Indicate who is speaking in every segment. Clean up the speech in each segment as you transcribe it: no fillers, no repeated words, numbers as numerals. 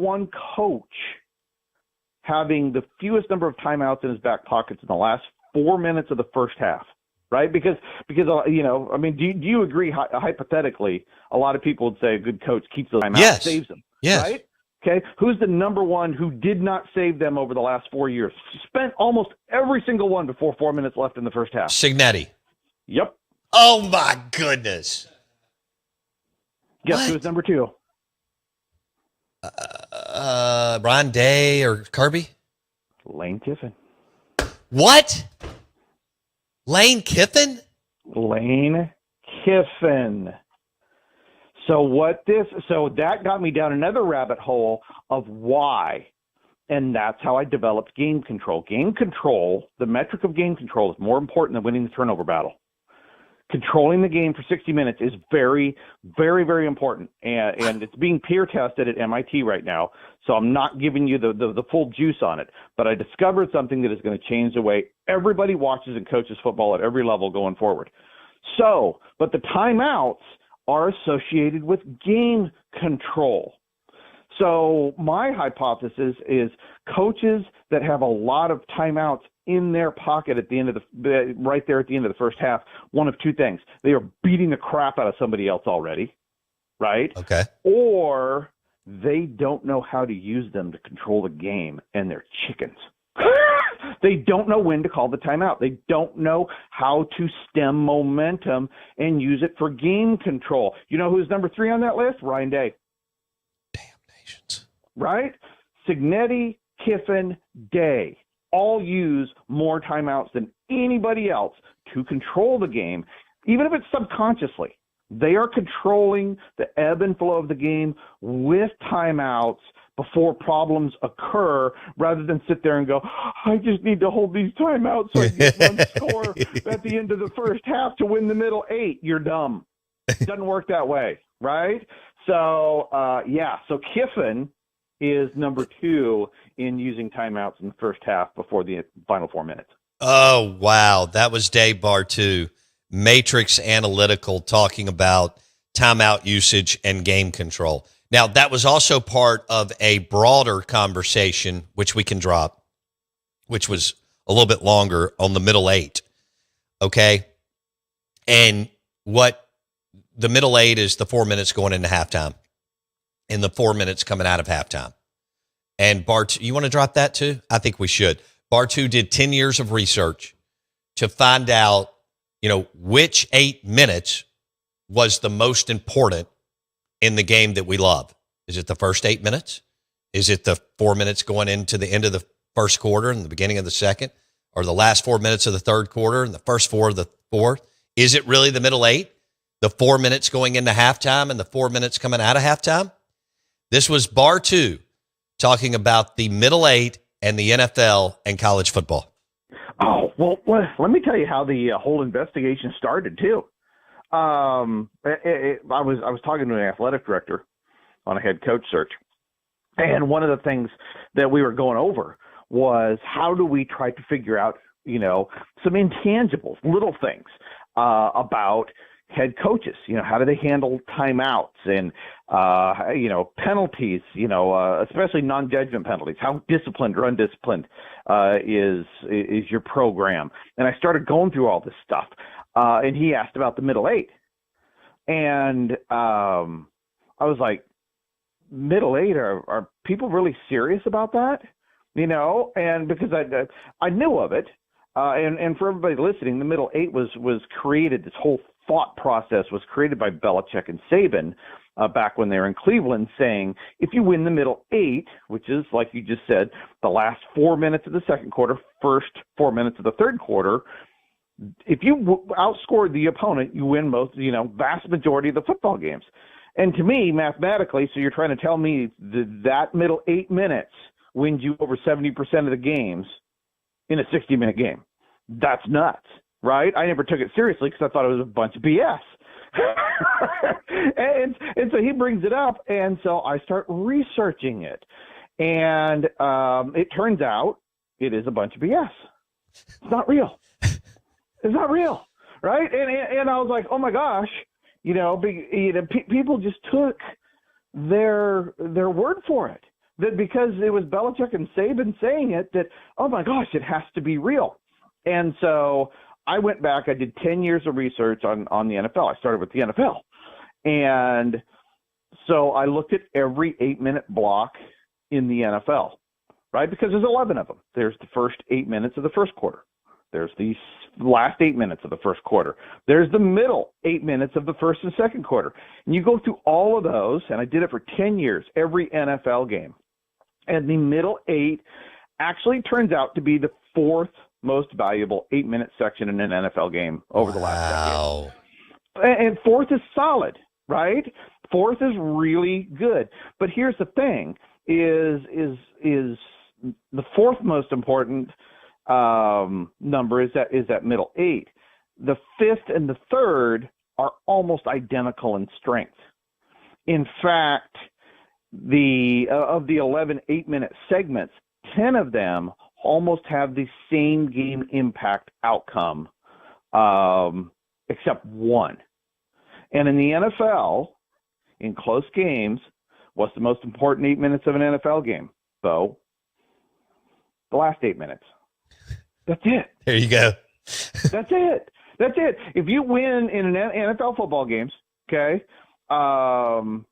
Speaker 1: one coach having the fewest number of timeouts in his back pockets in the last 4 minutes of the first half, right? Because I mean, do you agree hypothetically, a lot of people would say a good coach keeps those timeouts, saves them, right? Okay, who's the number one who did not save them over the last 4 years? Spent almost every single one before 4 minutes left in the first half.
Speaker 2: Signetti.
Speaker 1: Yep.
Speaker 2: Oh, my goodness.
Speaker 1: Guess who's number two?
Speaker 2: Ron Day or Kirby?
Speaker 1: Lane Kiffin.
Speaker 2: What? Lane Kiffin?
Speaker 1: Lane Kiffin. So that got me down another rabbit hole of why. And that's how I developed game control. Game control, the metric of game control is more important than winning the turnover battle. Controlling the game for 60 minutes is very, very, very important. And it's being peer tested at MIT right now. So I'm not giving you the full juice on it. But I discovered something that is going to change the way everybody watches and coaches football at every level going forward. But the timeouts are associated with game control. So my hypothesis is coaches that have a lot of timeouts in their pocket at the end of right there at the end of the first half, one of two things. They are beating the crap out of somebody else already, right?
Speaker 2: Okay.
Speaker 1: Or they don't know how to use them to control the game, and they're chickens. They don't know when to call the timeout. They don't know how to stem momentum and use it for game control. You know who's number 3 on that list? Ryan Day.
Speaker 2: Damnations.
Speaker 1: Right? Signetti, Kiffin, Day all use more timeouts than anybody else to control the game, even if it's subconsciously. They are controlling the ebb and flow of the game with timeouts before problems occur, rather than sit there and go, I just need to hold these timeouts so I can get one score at the end of the first half to win the middle 8. You're dumb. It doesn't work that way, right? So, so Kiffin is number 2 in using timeouts in the first half before the final 4 minutes.
Speaker 2: Oh, wow. That was Dave Bartu, Matrix Analytical, talking about timeout usage and game control. Now, that was also part of a broader conversation, which we can drop, which was a little bit longer, on the middle 8. Okay? And what the middle 8 is the 4 minutes going into halftime and the 4 minutes coming out of halftime. And Bartu, you want to drop that too? I think we should. Bartu did 10 years of research to find out, which 8 minutes was the most important in the game that we love. Is it the first 8 minutes? Is it the 4 minutes going into the end of the first quarter and the beginning of the second? Or the last 4 minutes of the third quarter and the first 4 of the fourth? Is it really the middle 8? The 4 minutes going into halftime and the 4 minutes coming out of halftime? This was Bartu talking about the middle 8 and the NFL and college football.
Speaker 1: Oh, well, let me tell you how the whole investigation started, too. I was talking to an athletic director on a head coach search, and one of the things that we were going over was how do we try to figure out, some intangibles, little things about head coaches. How do they handle timeouts and penalties? Especially non-judgment penalties. How disciplined or undisciplined is your program? And I started going through all this stuff. And he asked about the middle 8. And I was like, middle 8, are people really serious about that? And because I knew of it. And for everybody listening, the middle 8 was created, this whole thought process was created by Belichick and Saban back when they were in Cleveland, saying, if you win the middle 8, which is, like you just said, the last 4 minutes of the second quarter, first 4 minutes of the third quarter, if you outscored the opponent, you win vast majority of the football games. And to me, mathematically, so you're trying to tell me that middle 8 minutes wins you over 70% of the games in a 60-minute game. That's nuts, right? I never took it seriously because I thought it was a bunch of BS. and so he brings it up, and so I start researching it. And it turns out it is a bunch of BS. It's not real. It's not real, right? And I was like, oh my gosh, people just took their word for it. that because it was Belichick and Saban saying it, that, oh my gosh, it has to be real. And so I went back, I did 10 years of research on the NFL. I started with the NFL. And so I looked at every 8-minute block in the NFL, right? Because there's 11 of them. There's the first 8 minutes of the first quarter. There's the last 8 minutes of the first quarter. There's the middle 8 minutes of the first and second quarter. And you go through all of those, and I did it for 10 years, every NFL game. And the middle 8 actually turns out to be the fourth most valuable 8-minute section in an NFL game over the last decade. And fourth is solid, right? Fourth is really good. But here's the thing, is the fourth most important number is that middle 8. The fifth and the third are almost identical in strength. In fact, of the 11 8-minute segments, 10 of them almost have the same game impact outcome, except one. And in the NFL, in close games, what's the most important 8 minutes of an NFL game? So, the last 8 minutes. That's it.
Speaker 2: There you go.
Speaker 1: That's it. That's it. If you win in an NFL football games, okay, and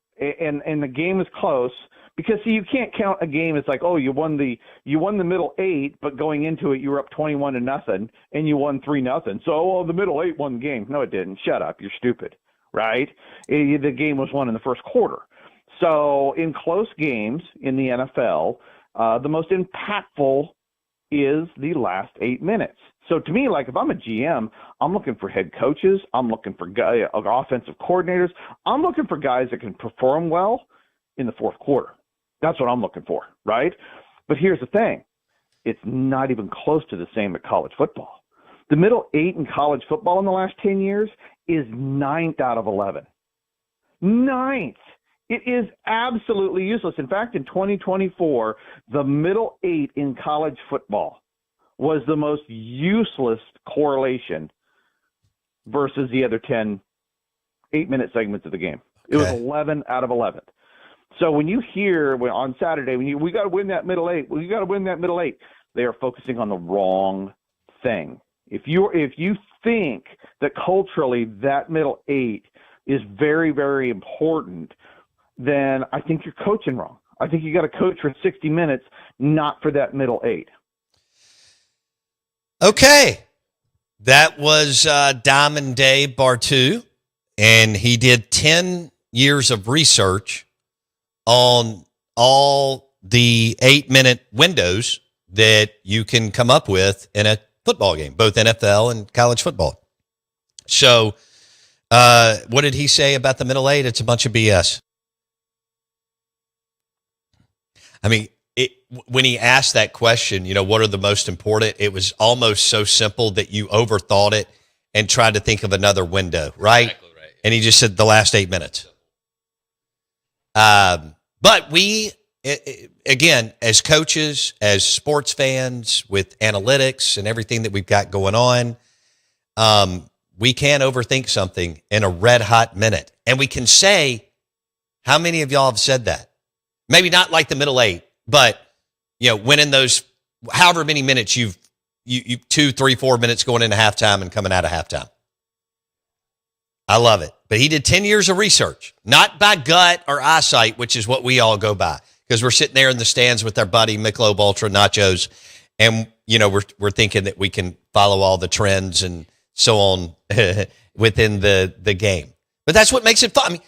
Speaker 1: the game is close, because see, you can't count a game. It's like, oh, you won the middle 8, but going into it you were up 21-0, and you won 3-0. So, the middle 8 won the game. No, it didn't. Shut up. You're stupid, right? The game was won in the first quarter. So, in close games in the NFL, the most impactful is the last 8 minutes. So to me, like if I'm a GM, I'm looking for head coaches. I'm looking for offensive coordinators. I'm looking for guys that can perform well in the fourth quarter. That's what I'm looking for, right? But here's the thing. It's not even close to the same at college football. The middle 8 in college football in the last 10 years is 9th out of 11. 9th. It is absolutely useless. In fact, in 2024, the middle 8 in college football was the most useless correlation versus the other 10 8-minute segments of the game. It was 11 out of 11. So when you hear on Saturday, we got to win that middle 8, we got to win that middle 8, they are focusing on the wrong thing. If you think that culturally that middle 8 is very, very important, then I think you're coaching wrong. I think you got to coach for 60 minutes, not for that middle 8.
Speaker 2: Okay. That was Diamond Dave Bartu, and he did 10 years of research on all the 8-minute windows that you can come up with in a football game, both NFL and college football. So what did he say about the middle 8? It's a bunch of BS. I mean, when he asked that question, what are the most important? It was almost so simple that you overthought it and tried to think of another window, right? Exactly right. And he just said the last 8 minutes. But we, again, as coaches, as sports fans, with analytics and everything that we've got going on, we can overthink something in a red hot minute. And we can say, how many of y'all have said that? Maybe not like the middle 8, but when in those however many minutes you 2, 3, 4 minutes going into halftime and coming out of halftime. I love it. But he did 10 years of research, not by gut or eyesight, which is what we all go by, because we're sitting there in the stands with our buddy Michelob Ultra Nachos, and we're thinking that we can follow all the trends and so on within the game. But that's what makes it fun. I mean,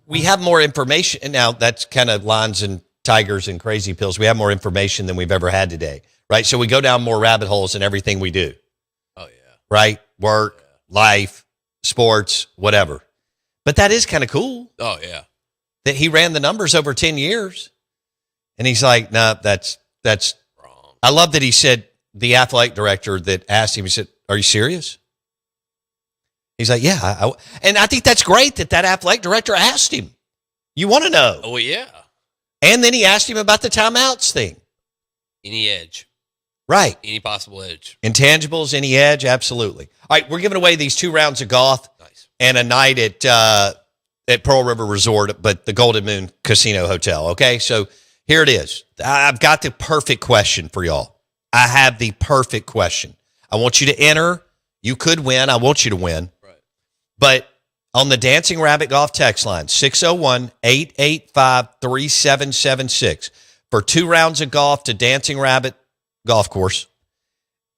Speaker 2: we have more information, and now that's kind of lions and tigers and crazy pills. We have more information than we've ever had today, right? So we go down more rabbit holes in everything we do. Oh, yeah. Right? Work, life, sports, whatever. But that is kind of cool. Oh, yeah. That he ran the numbers over 10 years, and he's like, no, that's wrong. I love that he said, the athletic director that asked him, he said, are you serious? He's like, yeah. And I think that's great that athletic director asked him. You want to know.
Speaker 3: Oh, yeah.
Speaker 2: And then he asked him about the timeouts thing.
Speaker 3: Any edge.
Speaker 2: Right.
Speaker 3: Any possible edge.
Speaker 2: Intangibles, any edge, absolutely. All right, we're giving away these 2 rounds of golf and a night at Pearl River Resort, but the Golden Moon Casino Hotel, okay? So Here it is. I've got the perfect question for y'all. I have the perfect question. I want you to enter. You could win. I want you to win.
Speaker 3: Right.
Speaker 2: But on the Dancing Rabbit Golf text line, 601-885-3776, for 2 rounds of golf to Dancing Rabbit Golf Course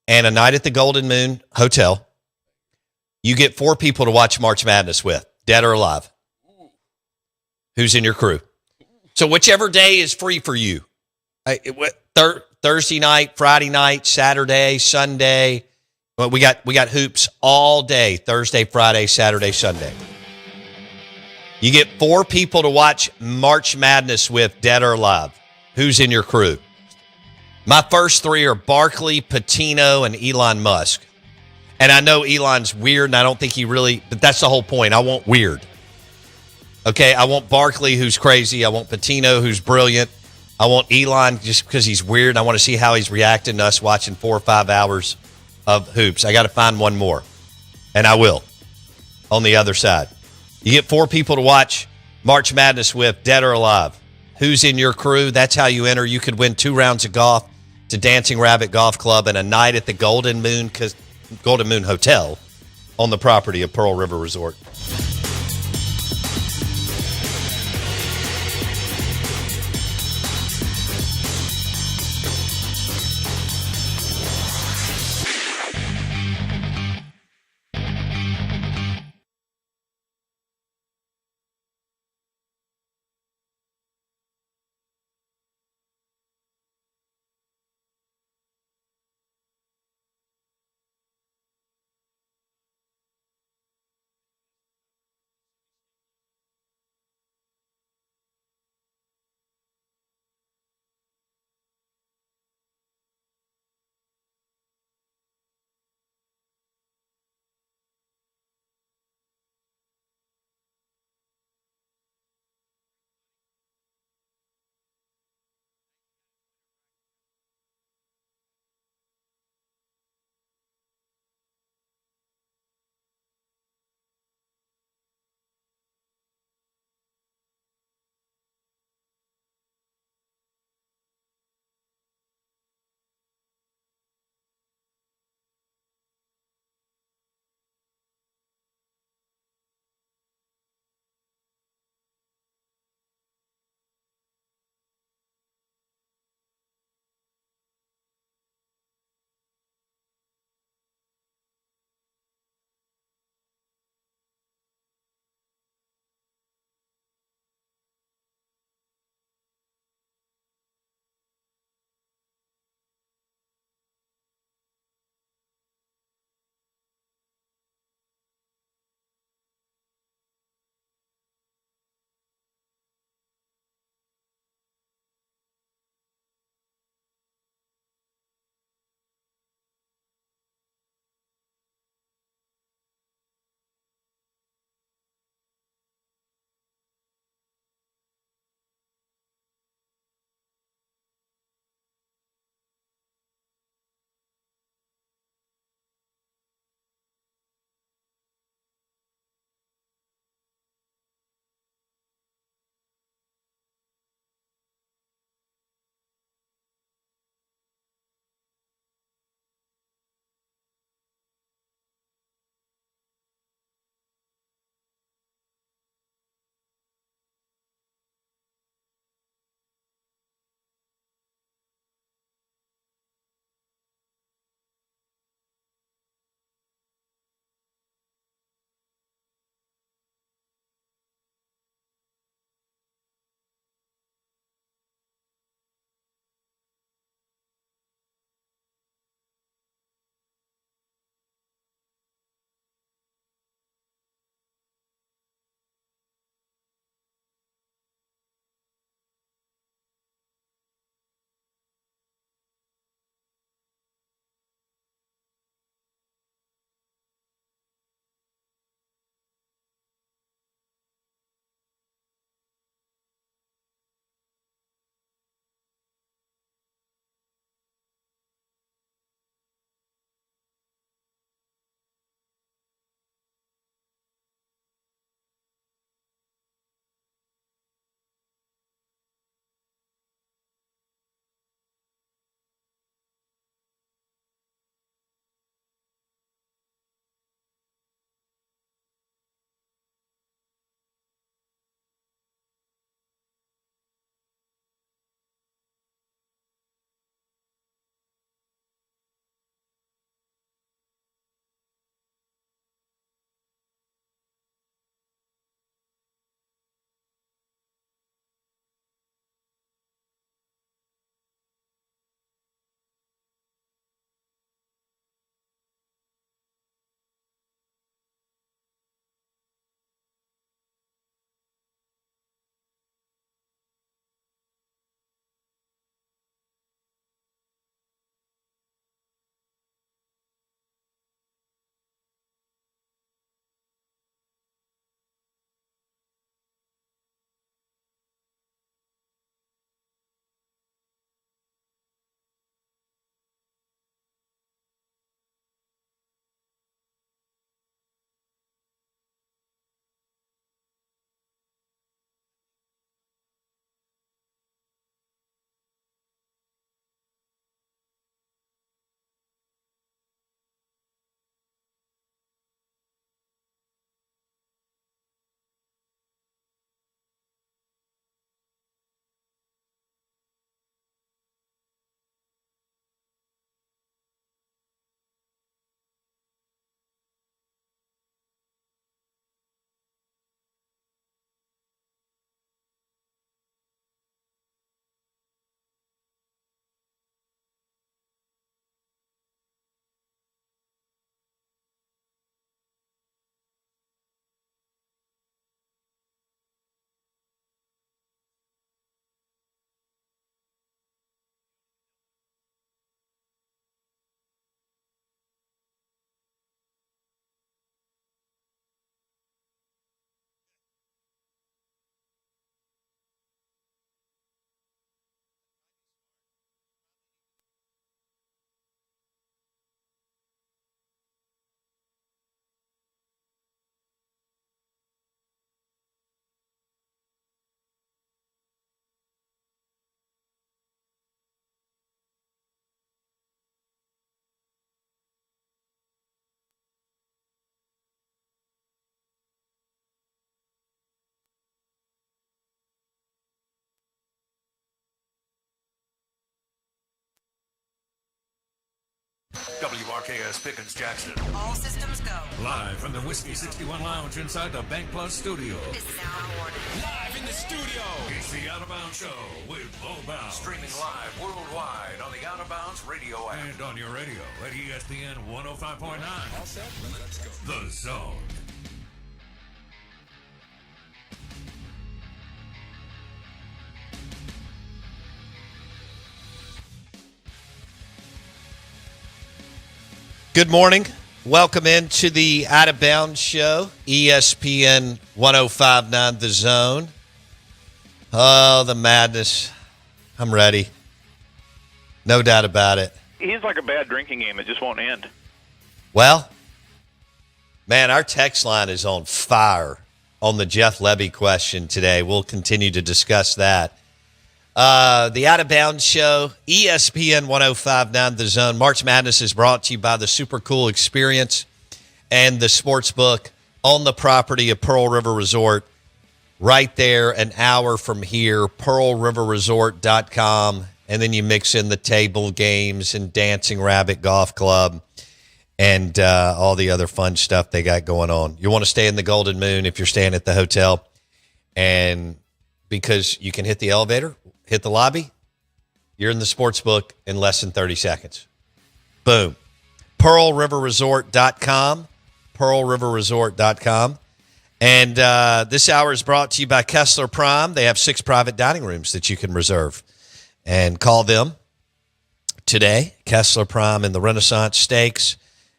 Speaker 2: and a night at the Golden Moon Hotel, you get 4 people to watch March Madness with, dead or alive. Who's in your crew? So whichever day is free for you. Thursday night, Friday night, Saturday, Sunday. Well, we got hoops all day, Thursday, Friday, Saturday, Sunday. You get 4 people to watch March Madness with, dead or alive. Who's in your crew? My first 3 are Barkley, Patino, and Elon Musk. And I know Elon's weird, and I don't think he really, but that's the whole point. I want weird. Okay, I want Barkley, who's crazy. I want Patino, who's brilliant. I want Elon just because he's weird. And I want to see how he's reacting to us watching 4 or 5 hours of hoops. I got to find one more, and I will on the other side. You get 4 people to watch March Madness with, dead or alive. Who's in your crew? That's how you enter. You could win 2 rounds of golf to Dancing Rabbit Golf Club and a night at the Golden Moon Hotel on the property of Pearl River Resort.
Speaker 4: WRKS Pickens Jackson.
Speaker 5: All systems go.
Speaker 4: Live from the Whiskey 61 Lounge inside the Bank Plus studio.
Speaker 5: This is Out of Order.
Speaker 4: Live in the studio. It's the Out of Bounds Show with Bo Bounds. Streaming live worldwide on the Out of Bounds radio app. And on your radio at ESPN 105.9. All set? Let's go. The Zone.
Speaker 2: Good morning. Welcome into the Out of Bounds Show, ESPN 105.9 The Zone. Oh, the madness. I'm ready. No doubt about it.
Speaker 6: He's like a bad drinking game. It just won't end.
Speaker 2: Well, man, our text line is on fire on the Jeff Lebby question today. We'll continue to discuss that. The Out of Bounds Show, ESPN 105.9 The Zone. March Madness is brought to you by the Super Cool Experience and the Sportsbook on the property of Pearl River Resort. Right there, an hour from here, pearlriverresort.com. And then you mix in the table games and Dancing Rabbit Golf Club and all the other fun stuff they got going on. You want to stay in the Golden Moon if you're staying at the hotel. And because you can hit the elevator, hit the lobby, you're in the sports book in less than 30 seconds. Boom. PearlRiverResort.com. PearlRiverResort.com. And this hour is brought to you by Kessler Prime. They have 6 private dining rooms that you can reserve. And call them today. Kessler Prime and the Renaissance Steaks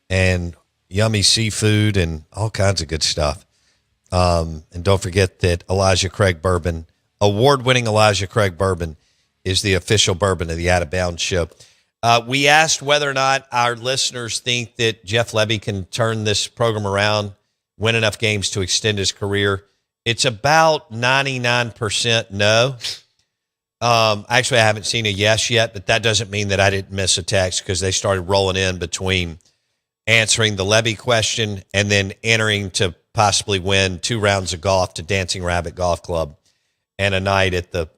Speaker 2: and yummy seafood and all kinds of good stuff. And don't forget that Elijah Craig Bourbon, award-winning Elijah Craig Bourbon, is the official bourbon of the Out of Bounds Show. We asked whether or not our listeners think that Jeff Lebby can turn this program around, win enough games to extend his career. It's about 99% no. Actually, I haven't seen a yes yet, but that doesn't mean that I didn't miss a text because they started rolling in between answering the Lebby question and then entering to possibly win 2 rounds of golf to Dancing Rabbit Golf Club and a night at the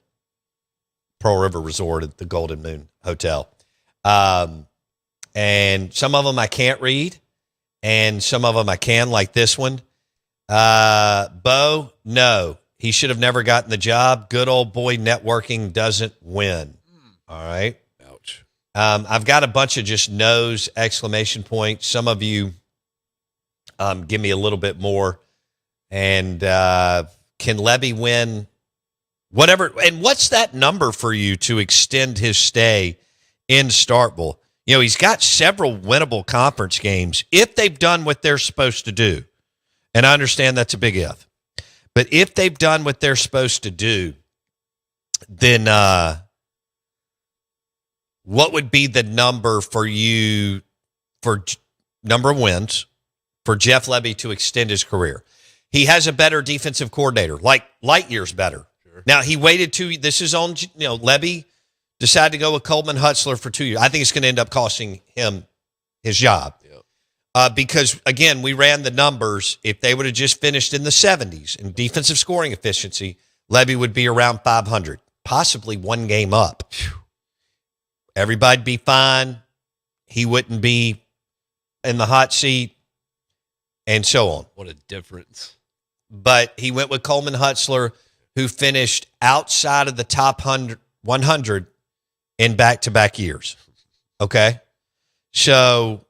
Speaker 2: Pearl River Resort at the Golden Moon Hotel. And some of them I can't read, and some of them I can, like this one. Bo, no. He should have never gotten the job. Good old boy networking doesn't win. All right?
Speaker 3: Ouch.
Speaker 2: I've got a bunch of just no's, exclamation points. Some of you give me a little bit more. And can Lebby win whatever? And what's that number for you to extend his stay in Starkville? You know, he's got several winnable conference games if they've done what they're supposed to do. And I understand that's a big if. But if they've done what they're supposed to do, then what would be the number for you for number of wins for Jeff Lebby to extend his career? He has a better defensive coordinator, like light years better. Sure. Now, he waited this is on, Lebby decided to go with Coleman Hutzler for 2 years. I think it's going to end up costing him his job. Yep. Because, again, we ran the numbers. If they would have just finished in the 70s in defensive scoring efficiency, Lebby would be around 500, possibly 1 game up. Everybody'd be fine. He wouldn't be in the hot seat, and so on.
Speaker 3: What a difference.
Speaker 2: But he went with Coleman Hutzler, who finished outside of the top 100 in back-to-back years. Okay? So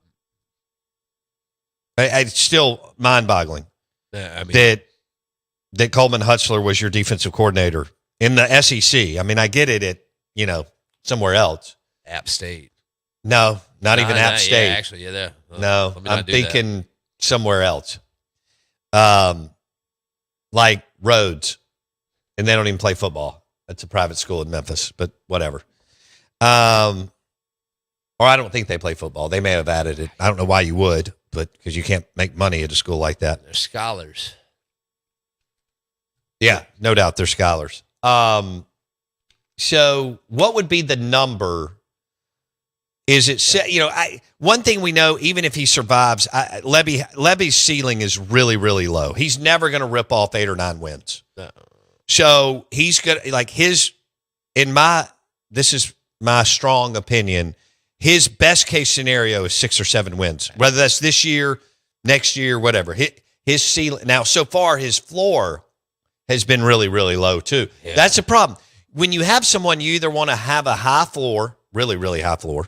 Speaker 2: it's still mind-boggling that Coleman Hutzler was your defensive coordinator in the SEC. I mean, I get it at, somewhere else.
Speaker 3: App State.
Speaker 2: No, not even App State.
Speaker 3: Yeah, actually, yeah.
Speaker 2: No, I'm thinking somewhere else. Like Rhodes, and they don't even play football. That's a private school in Memphis, but whatever. Or I don't think they play football. They may have added it. I don't know why you would, but because you can't make money at a school like that.
Speaker 3: They're scholars.
Speaker 2: Yeah, no doubt they're scholars. So what would be the number? Is it set? One thing we know, even if he survives, Lebby's ceiling is really, really low. He's never going to rip off 8 or 9 wins.
Speaker 3: No.
Speaker 2: So he's going to this is my strong opinion. his best case scenario is 6 or 7 wins, whether that's this year, next year, whatever. His ceiling now, so far, his floor has been really, really low too.
Speaker 3: Yeah.
Speaker 2: That's a problem. When you have someone, you either want to have a high floor, really, really high floor,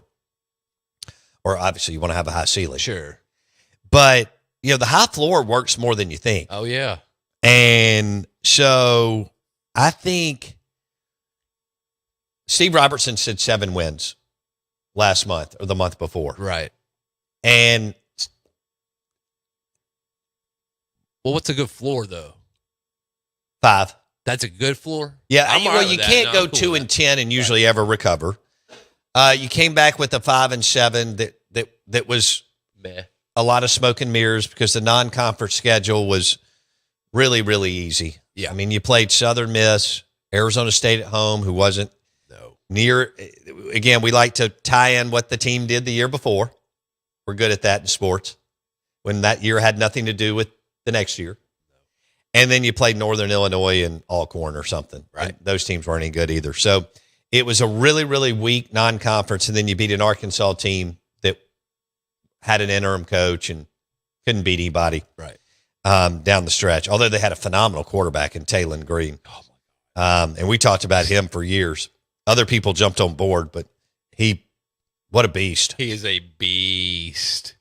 Speaker 2: or obviously you want to have a high ceiling.
Speaker 3: Sure.
Speaker 2: But, the high floor works more than you think.
Speaker 3: Oh, yeah.
Speaker 2: And so I think Steve Robertson said 7 wins last month or the month before.
Speaker 3: Right.
Speaker 2: And
Speaker 3: Well, what's a good floor, though?
Speaker 2: 5.
Speaker 3: That's a good floor?
Speaker 2: Yeah,
Speaker 3: I'm all right
Speaker 2: you
Speaker 3: with that.
Speaker 2: can't
Speaker 3: No,
Speaker 2: go
Speaker 3: I'm cool
Speaker 2: 2
Speaker 3: with
Speaker 2: and
Speaker 3: that.
Speaker 2: 10 and usually ever recover. You came back with a 5 and 7 that was
Speaker 3: Meh.
Speaker 2: a lot of smoke and mirrors because the non-conference schedule was really, really easy.
Speaker 3: Yeah.
Speaker 2: I mean, you played Southern Miss, Arizona State at home, who wasn't near. Again, we like to tie in what the team did the year before. We're good at that in sports. When that year had nothing to do with the next year. And then you played Northern Illinois and Alcorn or something.
Speaker 3: Right.
Speaker 2: And those teams weren't any good either. So it was a really, really weak non-conference. And then you beat an Arkansas team that had an interim coach and couldn't beat anybody
Speaker 3: Right.
Speaker 2: Down the stretch. Although they had a phenomenal quarterback in Taylon Green. And we talked about him for years. Other people jumped on board, but what a beast.
Speaker 3: He is a beast.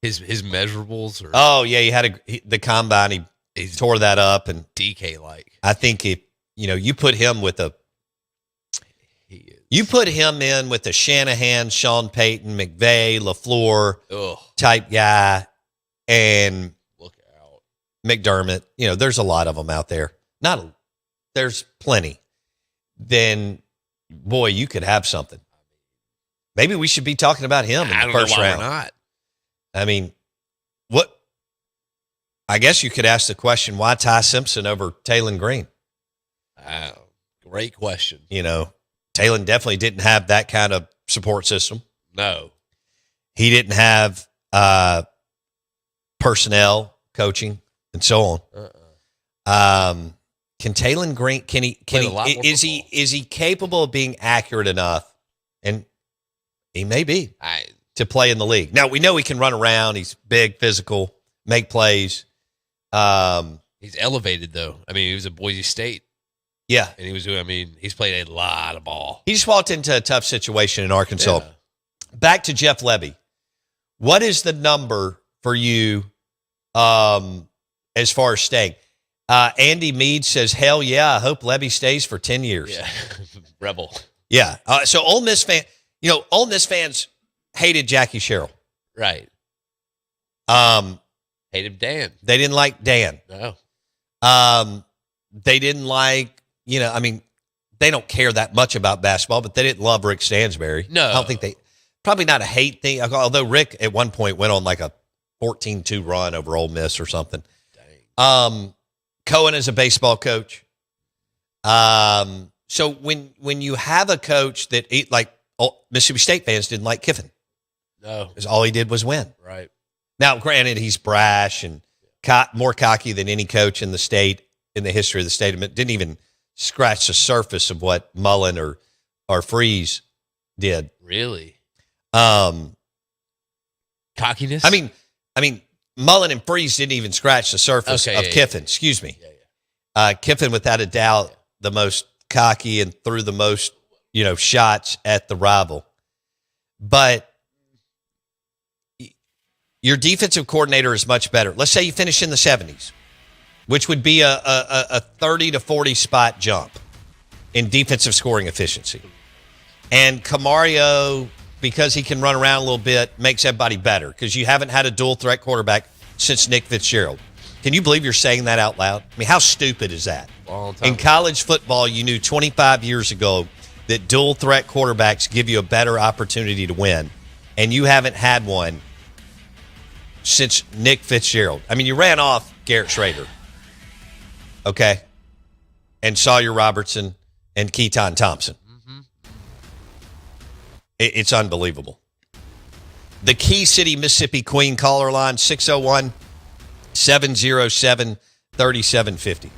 Speaker 3: His measurables are
Speaker 2: Oh, yeah, he had the combine. He tore that up. And
Speaker 3: DK-like.
Speaker 2: I think if you put him with
Speaker 3: He is.
Speaker 2: you put him in with a Shanahan, Sean Payton, McVay, LaFleur
Speaker 3: Ugh.
Speaker 2: type guy, and
Speaker 3: Look out.
Speaker 2: McDermott. There's a lot of them out there. There's plenty. Then, boy, you could have something. Maybe we should be talking about him in
Speaker 3: I
Speaker 2: the
Speaker 3: don't
Speaker 2: first
Speaker 3: know why
Speaker 2: round.
Speaker 3: we're not.
Speaker 2: I mean, what? I guess you could ask the question: why Ty Simpson over Taylon Green?
Speaker 3: Great question.
Speaker 2: Taylon definitely didn't have that kind of support system.
Speaker 3: No.
Speaker 2: He didn't have personnel, coaching, and so on. Can Taylon Green?
Speaker 3: Played a lot more
Speaker 2: is
Speaker 3: football.
Speaker 2: he capable of being accurate enough? And he may be to play in the league. Now we know he can run around. He's big, physical, make plays.
Speaker 3: He's elevated, though. I mean, he was at Boise State,
Speaker 2: Yeah,
Speaker 3: and he's played a lot of ball.
Speaker 2: he just walked into a tough situation in Arkansas.
Speaker 3: Yeah.
Speaker 2: Back to Jeff Levy. What is the number for you as far as staying? Andy Mead says, hell yeah, I hope Levy stays for 10 years.
Speaker 3: Yeah. Rebel.
Speaker 2: Yeah. So Ole Miss Ole Miss fans hated Jackie Sherrill.
Speaker 3: Right. Hated Dan.
Speaker 2: They didn't like Dan.
Speaker 3: No.
Speaker 2: They didn't like, they don't care that much about basketball, but they didn't love Rick Stansbury.
Speaker 3: No.
Speaker 2: I don't think probably not a hate thing, although Rick at one point went on like a 14-2 run over Ole Miss or something.
Speaker 3: Dang.
Speaker 2: Cohen is a baseball coach. So when you have a coach that Mississippi State fans didn't like Kiffin,
Speaker 3: No.
Speaker 2: because all he did was win.
Speaker 3: Right.
Speaker 2: Now, granted, he's brash and more cocky than any coach in the state, in the history of the state. Didn't even scratch the surface of what Mullen or Freeze did.
Speaker 3: Really?
Speaker 2: Cockiness?
Speaker 3: Cockiness?
Speaker 2: I mean, Mullen and Freeze didn't even scratch the surface of Kiffin. Excuse me.
Speaker 3: Yeah.
Speaker 2: Kiffin, without a doubt, the most cocky and threw the most, shots at the rival. But your defensive coordinator is much better. Let's say you finish in the 70s, which would be a 30 to 40 spot jump in defensive scoring efficiency. And Camario, because he can run around a little bit, makes everybody better because you haven't had a dual threat quarterback since Nick Fitzgerald. Can you believe you're saying that out loud? I mean, how stupid is that?
Speaker 3: Long time
Speaker 2: In
Speaker 3: ago.
Speaker 2: college football, you knew 25 years ago that dual threat quarterbacks give you a better opportunity to win, and you haven't had one since Nick Fitzgerald. I mean, you ran off Garrett Schrader, okay, and Sawyer Robertson and Keaton Thompson. It's unbelievable. The Key City, Mississippi Queen caller line, 601-707-3750.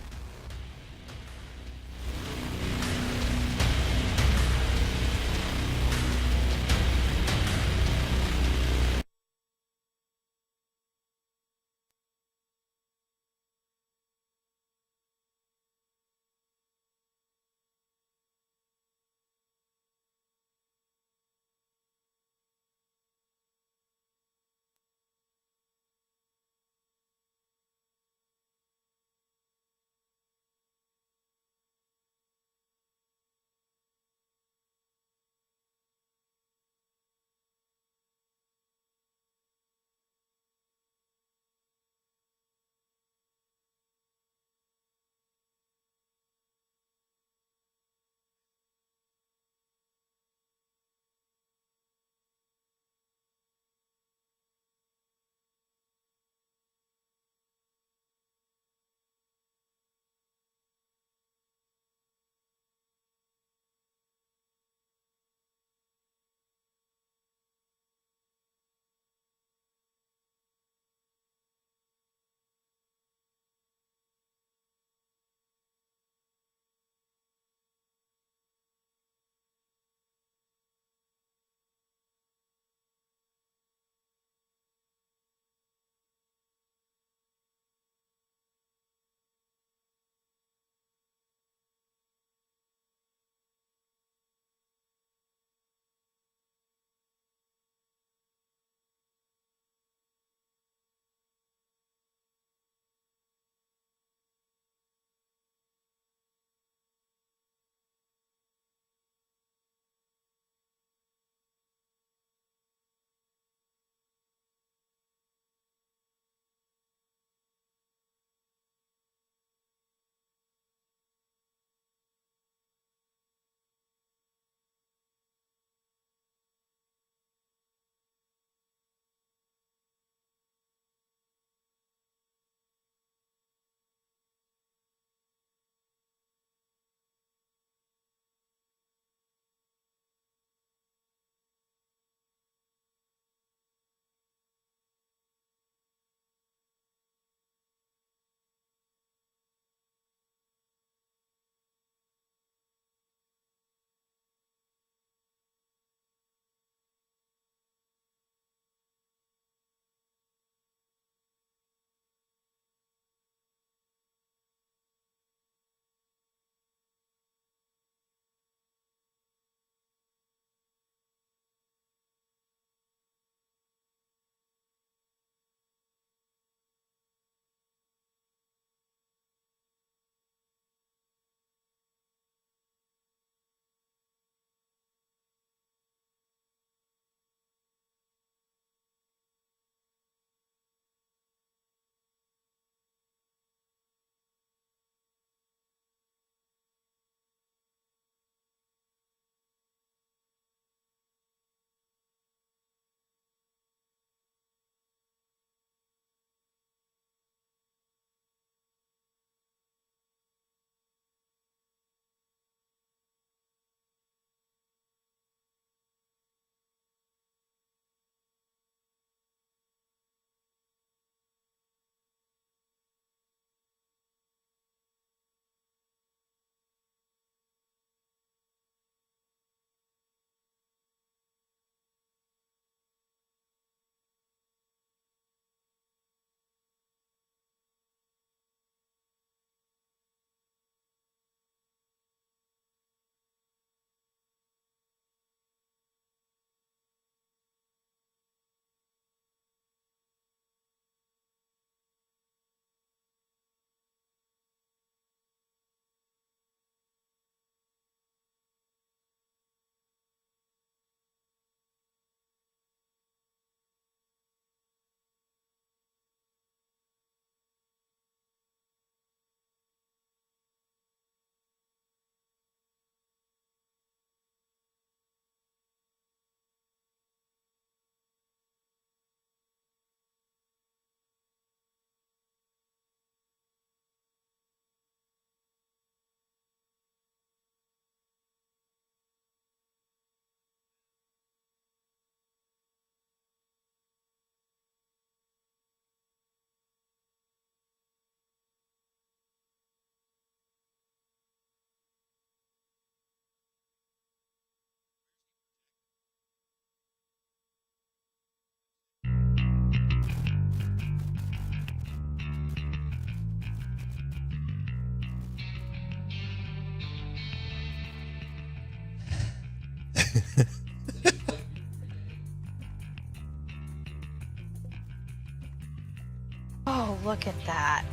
Speaker 7: look at that.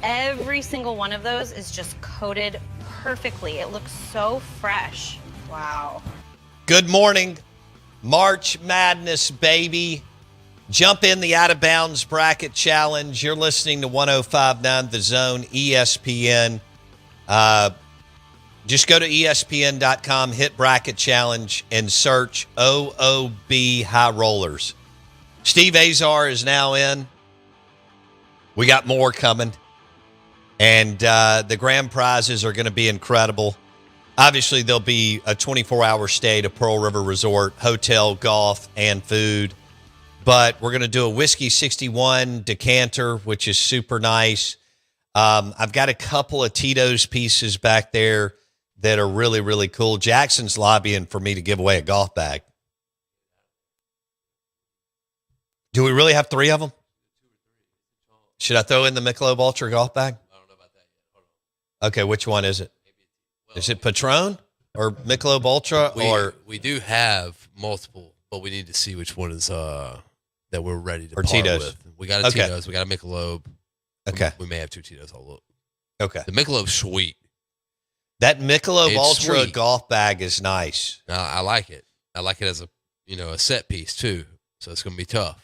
Speaker 7: Every single one of those is just coated perfectly. It looks so fresh. Wow.
Speaker 2: Good morning. March Madness, baby. Jump in the Out of Bounds Bracket Challenge. You're listening to 105.9 The Zone, ESPN. Just go to ESPN.com, hit Bracket Challenge, and search OOB High Rollers. Steve Azar is now in. We got more coming. And the grand prizes are going to be incredible. Obviously, there'll be a 24-hour stay to Pearl River Resort, hotel, golf, and food. But we're going to do a Whiskey 61 decanter, which is super nice. I've got a couple of Tito's pieces back there that are really, really cool. Jackson's lobbying for me to give away a golf bag. Do we really have 3 of them? Should I throw in the Michelob Ultra golf bag? I don't know about that yet. Hold on. Okay, which one is it? Is it Patron or Michelob Ultra?
Speaker 3: We do have multiple, but we need to see which one is that we're ready to
Speaker 2: or
Speaker 3: par
Speaker 2: Tito's.
Speaker 3: with. We got a Tito's. We got a Michelob.
Speaker 2: Okay.
Speaker 3: We may have 2 Tito's. I'll look.
Speaker 2: Okay.
Speaker 3: The Michelob's sweet.
Speaker 2: That Michelob
Speaker 3: It's
Speaker 2: Ultra
Speaker 3: sweet.
Speaker 2: golf bag is nice.
Speaker 3: I like it. I like it as a set piece too. So it's going to be tough.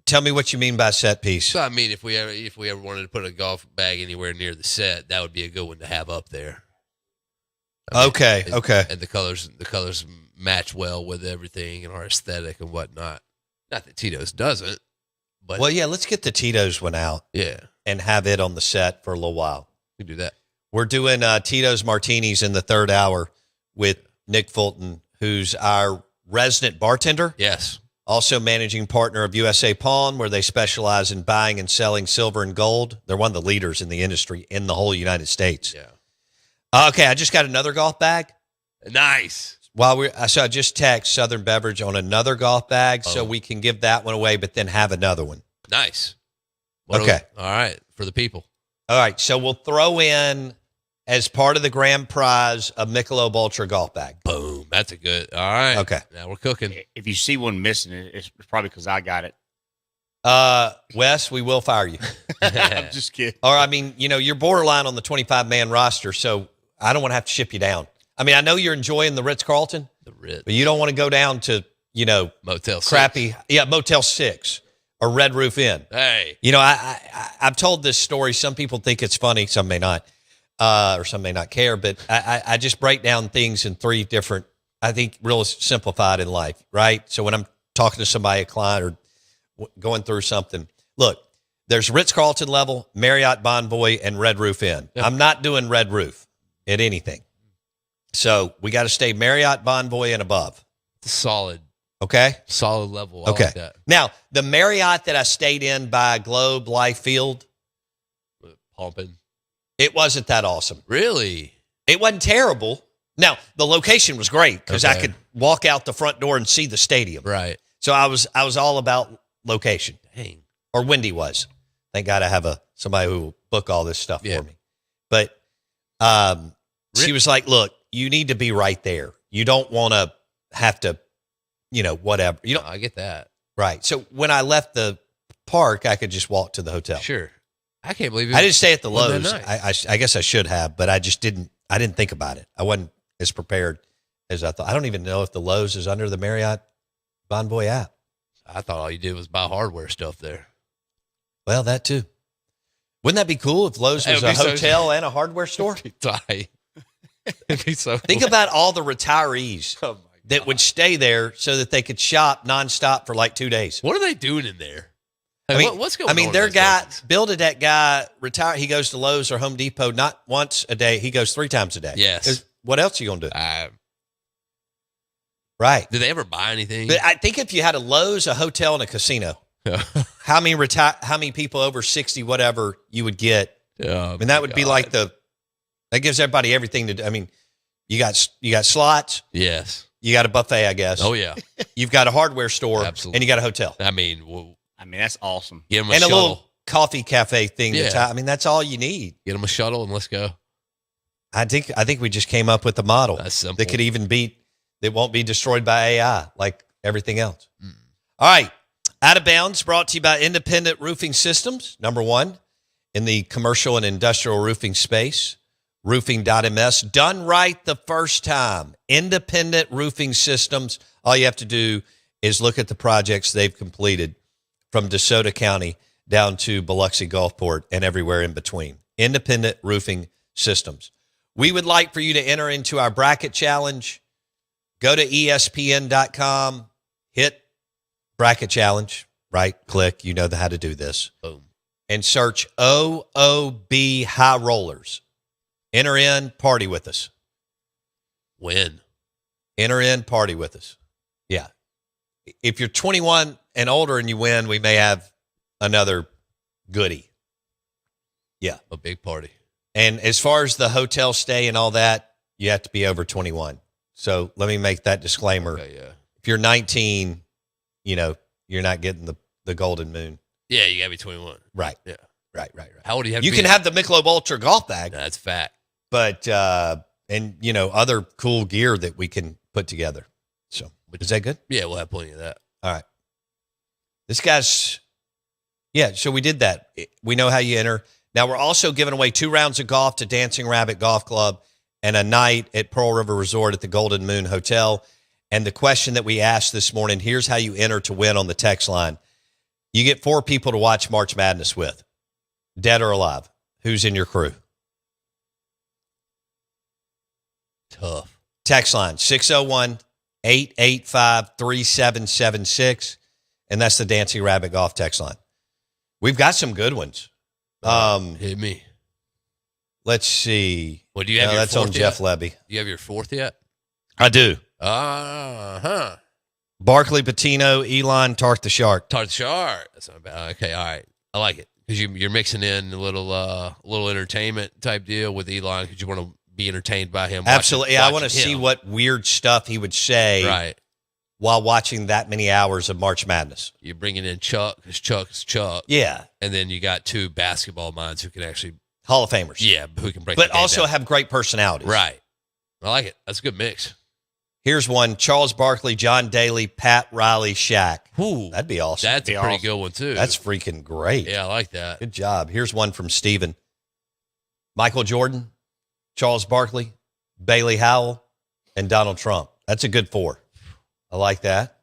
Speaker 2: Tell me what you mean by set piece.
Speaker 3: So I mean, if we ever wanted to put a golf bag anywhere near the set, that would be a good one to have up there.
Speaker 2: Okay.
Speaker 3: And the colors match well with everything and our aesthetic and whatnot. Not that Tito's doesn't, but
Speaker 2: Well, yeah, let's get the Tito's one out
Speaker 3: yeah,
Speaker 2: and have it on the set for a little while.
Speaker 3: we can do that.
Speaker 2: We're doing Tito's Martinis in the third hour with Nick Fulton, who's our resident bartender.
Speaker 3: Yes.
Speaker 2: Also managing partner of USA Pawn, where they specialize in buying and selling silver and gold. They're one of the leaders in the industry in the whole United States.
Speaker 3: Yeah.
Speaker 2: Okay, I just got another golf bag.
Speaker 3: Nice.
Speaker 2: So I just text Southern Beverage on another golf bag so we can give that one away, but then have another one.
Speaker 3: Nice.
Speaker 2: Okay.
Speaker 3: All right. For the people.
Speaker 2: All right, so we'll throw in, as part of the grand prize, a Michelob Ultra golf bag.
Speaker 3: Boom. That's a good. All right.
Speaker 2: Okay.
Speaker 3: Now we're cooking.
Speaker 8: If you see one missing, it's probably because I got it.
Speaker 2: Wes, we will fire you.
Speaker 8: I'm just kidding.
Speaker 2: Or, I mean, you're borderline on the 25-man roster, so I don't want to have to ship you down. I mean, I know you're enjoying the Ritz-Carlton, but you don't want to go down to,
Speaker 3: Motel
Speaker 2: crappy,
Speaker 3: 6.
Speaker 2: Motel 6 or Red Roof Inn.
Speaker 3: Hey.
Speaker 2: I've told this story. Some people think it's funny, some may not, or some may not care, but I just break down things in 3 different, I think, real simplified in life, right? So when I'm talking to somebody, a client, or going through something, look, there's Ritz-Carlton level, Marriott Bonvoy, and Red Roof Inn. Yep. I'm not doing Red Roof at anything. So we got to stay Marriott Bonvoy and above.
Speaker 3: Solid.
Speaker 2: Okay?
Speaker 3: Solid level. I
Speaker 2: okay.
Speaker 3: like that.
Speaker 2: Now, the Marriott that I stayed in by Globe Life Field,
Speaker 3: Pumping.
Speaker 2: it wasn't that awesome.
Speaker 3: Really?
Speaker 2: It wasn't terrible. Now, the location was great because I could walk out the front door and see the stadium.
Speaker 3: Right.
Speaker 2: So I was all about location.
Speaker 3: Dang.
Speaker 2: Or Wendy was. Thank God I have somebody who will book all this stuff for me. But she was like, look, you need to be right there. You don't want to have to, whatever.
Speaker 3: I get that.
Speaker 2: Right. So when I left the park, I could just walk to the hotel.
Speaker 3: Sure. I can't believe it.
Speaker 2: I didn't stay at the
Speaker 3: wasn't
Speaker 2: Lowe's.
Speaker 3: that nice?
Speaker 2: I guess I should have, but I just didn't. I didn't think about it. I wasn't as prepared as I thought. I don't even know if the Lowe's is under the Marriott Bonvoy app.
Speaker 3: I thought all you did was buy hardware stuff there.
Speaker 2: Well, that too. Wouldn't that be cool if Lowe's was a hotel and a hardware store?
Speaker 3: It'd be so
Speaker 2: Think about all the retirees that would stay there so that they could shop nonstop for like 2 days.
Speaker 3: What are they doing in there?
Speaker 2: I mean,
Speaker 3: what's going on?
Speaker 2: I mean, their guy, Build-A-Deck guy, retired. He goes to Lowe's or Home Depot not once a day. He goes 3 times a day.
Speaker 3: Yes.
Speaker 2: What else are you going to do? Right.
Speaker 3: Did they ever buy anything?
Speaker 2: But I think if you had a Lowe's, a hotel, and a casino, how many people over 60, whatever, you would get? I mean, that would be like that gives everybody everything to do. I mean, you got slots.
Speaker 3: Yes.
Speaker 2: You got a buffet, I guess.
Speaker 3: Oh, yeah.
Speaker 2: You've got a hardware store.
Speaker 3: Absolutely.
Speaker 2: And you got a hotel.
Speaker 3: I mean,
Speaker 8: that's awesome.
Speaker 3: Get them
Speaker 2: and
Speaker 3: shuttle.
Speaker 2: a little coffee cafe thing.
Speaker 3: Yeah.
Speaker 2: I mean, that's all you need.
Speaker 3: Get them a shuttle and let's go.
Speaker 2: I think we just came up with a model that could even that won't be destroyed by AI like everything else. All right. Out of Bounds brought to you by Independent Roofing Systems, number one in the commercial and industrial roofing space. Roofing.ms, done right the first time. Independent Roofing Systems. All you have to do is look at the projects they've completed from DeSoto County down to Biloxi Gulfport and everywhere in between. Independent Roofing Systems. We would like for you to enter into our bracket challenge. Go to ESPN.com, hit bracket challenge, right? Click. You know how to do this.
Speaker 3: Boom.
Speaker 2: And search OOB High Rollers. Enter in, party with us.
Speaker 3: Win.
Speaker 2: Enter in, party with us. Yeah. If you're 21 and older and you win, we may have another goodie. Yeah.
Speaker 3: A big party.
Speaker 2: And as far as the hotel stay and all that, you have to be over 21. So let me make that disclaimer.
Speaker 3: Okay, yeah.
Speaker 2: If you're 19, you're not getting the golden moon.
Speaker 3: Yeah, you got to be 21.
Speaker 2: Right.
Speaker 3: Yeah.
Speaker 2: Right.
Speaker 3: How old do you have
Speaker 2: You
Speaker 3: to
Speaker 2: can
Speaker 3: be?
Speaker 2: have the Michelob Ultra golf bag,
Speaker 3: No, that's fact.
Speaker 2: but, other cool gear that we can put together. So is that good?
Speaker 3: Yeah, we'll have plenty of that.
Speaker 2: All right. This guy's, so we did that. We know how you enter. Now, we're also giving away 2 rounds of golf to Dancing Rabbit Golf Club and a night at Pearl River Resort at the Golden Moon Hotel. And the question that we asked this morning, here's how you enter to win on the text line. You get 4 people to watch March Madness with, dead or alive. Who's in your crew?
Speaker 3: Tough.
Speaker 2: Text line 601-885-3776. And that's the Dancing Rabbit Golf text line. We've got some good ones.
Speaker 3: Hit me.
Speaker 2: Let's see.
Speaker 3: Well, do you have your
Speaker 2: that's on
Speaker 3: fourth
Speaker 2: Jeff
Speaker 3: yet?
Speaker 2: Levy.
Speaker 3: Do you have your 4th yet?
Speaker 2: I do.
Speaker 3: Uh-huh.
Speaker 2: Barkley Patino, Elon, Tart the Shark.
Speaker 3: Tart Shark. That's not bad. Okay, all right. I like it because you're mixing in a little entertainment type deal with Elon because you want to be entertained by him.
Speaker 2: Absolutely. I want to
Speaker 3: watching
Speaker 2: see
Speaker 3: him.
Speaker 2: what weird stuff he would say
Speaker 3: Right.
Speaker 2: while watching that many hours of March Madness.
Speaker 3: You're bringing in Chuck because Chuck's Chuck.
Speaker 2: Yeah.
Speaker 3: And then you got 2 basketball minds who can actually,
Speaker 2: Hall of Famers.
Speaker 3: yeah, who can break
Speaker 2: But
Speaker 3: the game
Speaker 2: also
Speaker 3: down.
Speaker 2: have great personalities.
Speaker 3: Right. I like it. That's a good mix.
Speaker 2: Here's one. Charles Barkley, John Daly, Pat Riley, Shaq.
Speaker 3: Ooh,
Speaker 2: That'd be awesome.
Speaker 3: that's a
Speaker 8: Be
Speaker 3: pretty
Speaker 8: awesome.
Speaker 3: good one, too.
Speaker 2: That's freaking great.
Speaker 3: Yeah, I like that.
Speaker 2: Good job. Here's one from Steven. Michael Jordan, Charles Barkley, Bailey Howell, and Donald Trump. That's a good 4. I like that.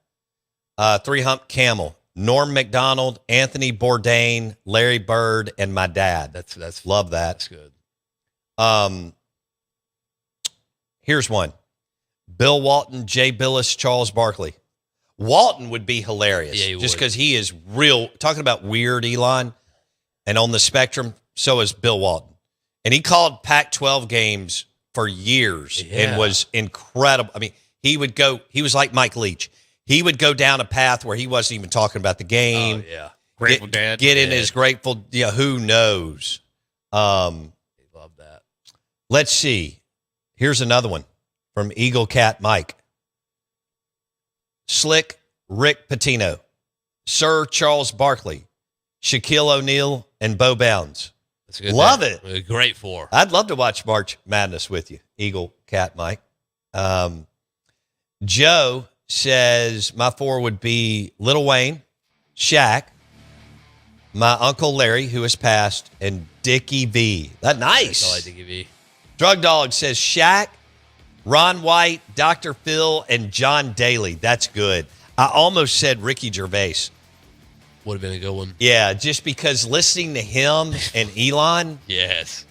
Speaker 2: 3-hump camel. Norm Macdonald, Anthony Bourdain, Larry Bird, and my dad.
Speaker 3: That's
Speaker 2: Love that.
Speaker 3: That's good.
Speaker 2: Here's one. Bill Walton, Jay Billis, Charles Barkley. Walton would be hilarious.
Speaker 3: Yeah, he
Speaker 2: just
Speaker 3: would.
Speaker 2: because he is real. Talking about weird, Elon, and on the spectrum, so is Bill Walton. And he called Pac-12 games for years and
Speaker 3: Yeah.
Speaker 2: was incredible. I mean, he was like Mike Leach. He would go down a path where he wasn't even talking about the game.
Speaker 3: Oh, yeah.
Speaker 8: Grateful Dead.
Speaker 2: Get in
Speaker 3: Dead.
Speaker 2: his Grateful, who knows?
Speaker 3: Love that.
Speaker 2: Let's see. Here's another one from Eagle Cat Mike. Slick Rick Pitino, Sir Charles Barkley, Shaquille O'Neal, and Bo Bounds.
Speaker 3: That's a good.
Speaker 2: Love
Speaker 3: thing.
Speaker 2: it.
Speaker 3: A great 4.
Speaker 2: I'd love to watch March Madness with you, Eagle Cat Mike. Joe says my 4 would be Lil Wayne, Shaq, my Uncle Larry, who has passed, and Dickie V. That's nice.
Speaker 3: I like to give you.
Speaker 2: Drug Dog says Shaq, Ron White, Dr. Phil, and John Daly. That's good. I almost said Ricky Gervais.
Speaker 3: Would have been a good one.
Speaker 2: Yeah, just because listening to him and Elon,
Speaker 3: Yes.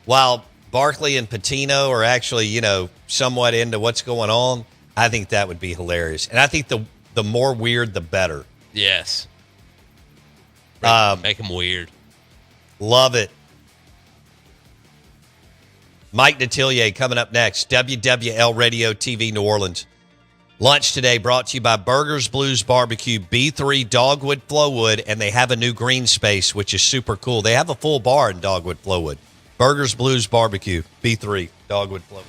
Speaker 2: while Barkley and Patino are actually, somewhat into what's going on, I think that would be hilarious. And I think the more weird, the better.
Speaker 3: Yes. Make them weird.
Speaker 2: Love it. Mike Detillier coming up next. WWL Radio TV New Orleans. Lunch today brought to you by Burgers Blues Barbecue, B3 Dogwood Flowwood, and they have a new green space, which is super cool. They have a full bar in Dogwood Flowwood. Burgers Blues Barbecue, B3 Dogwood Flowwood.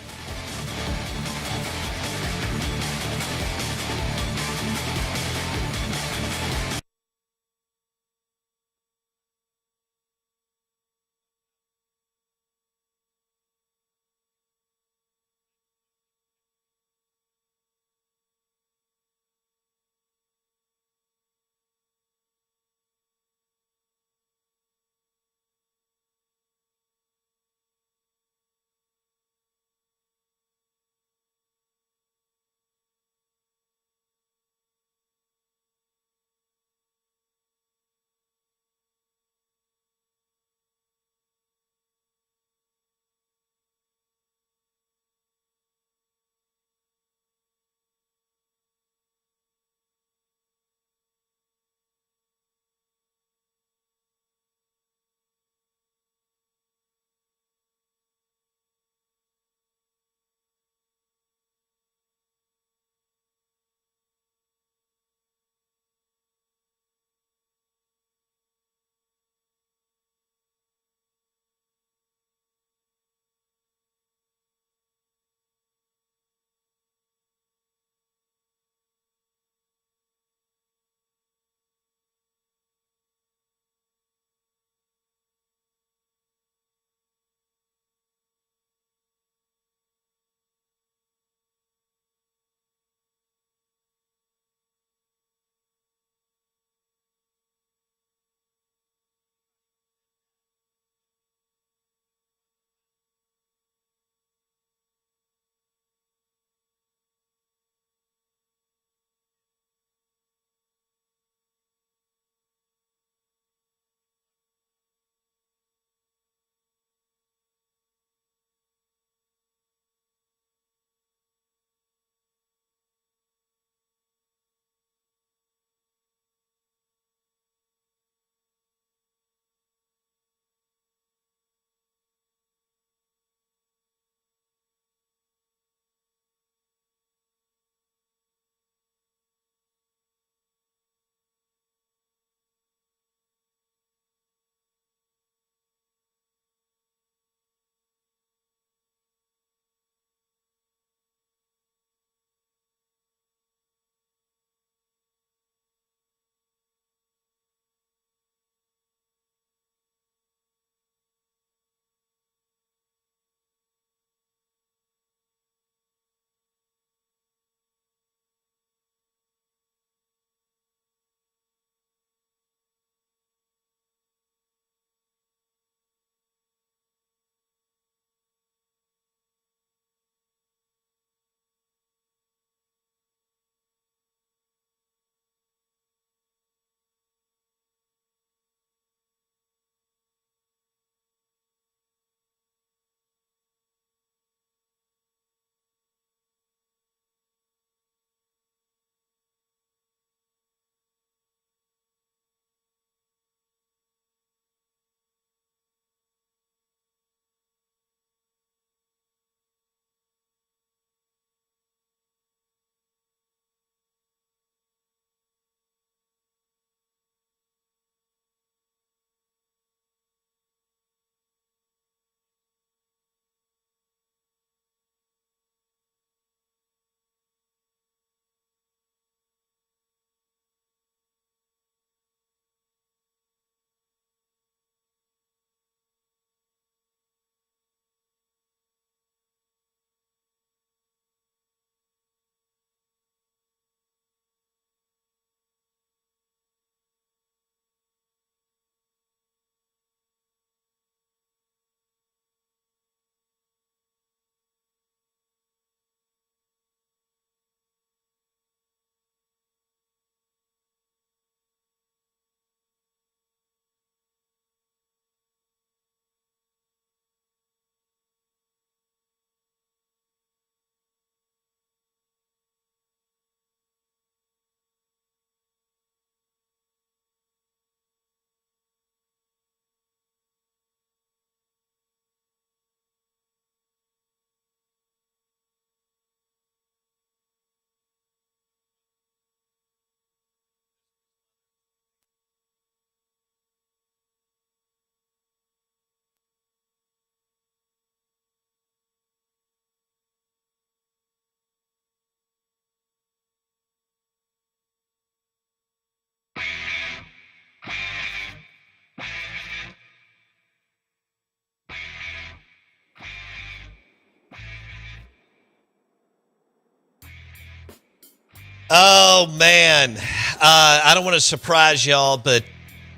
Speaker 2: Oh, man. I don't want to surprise y'all, but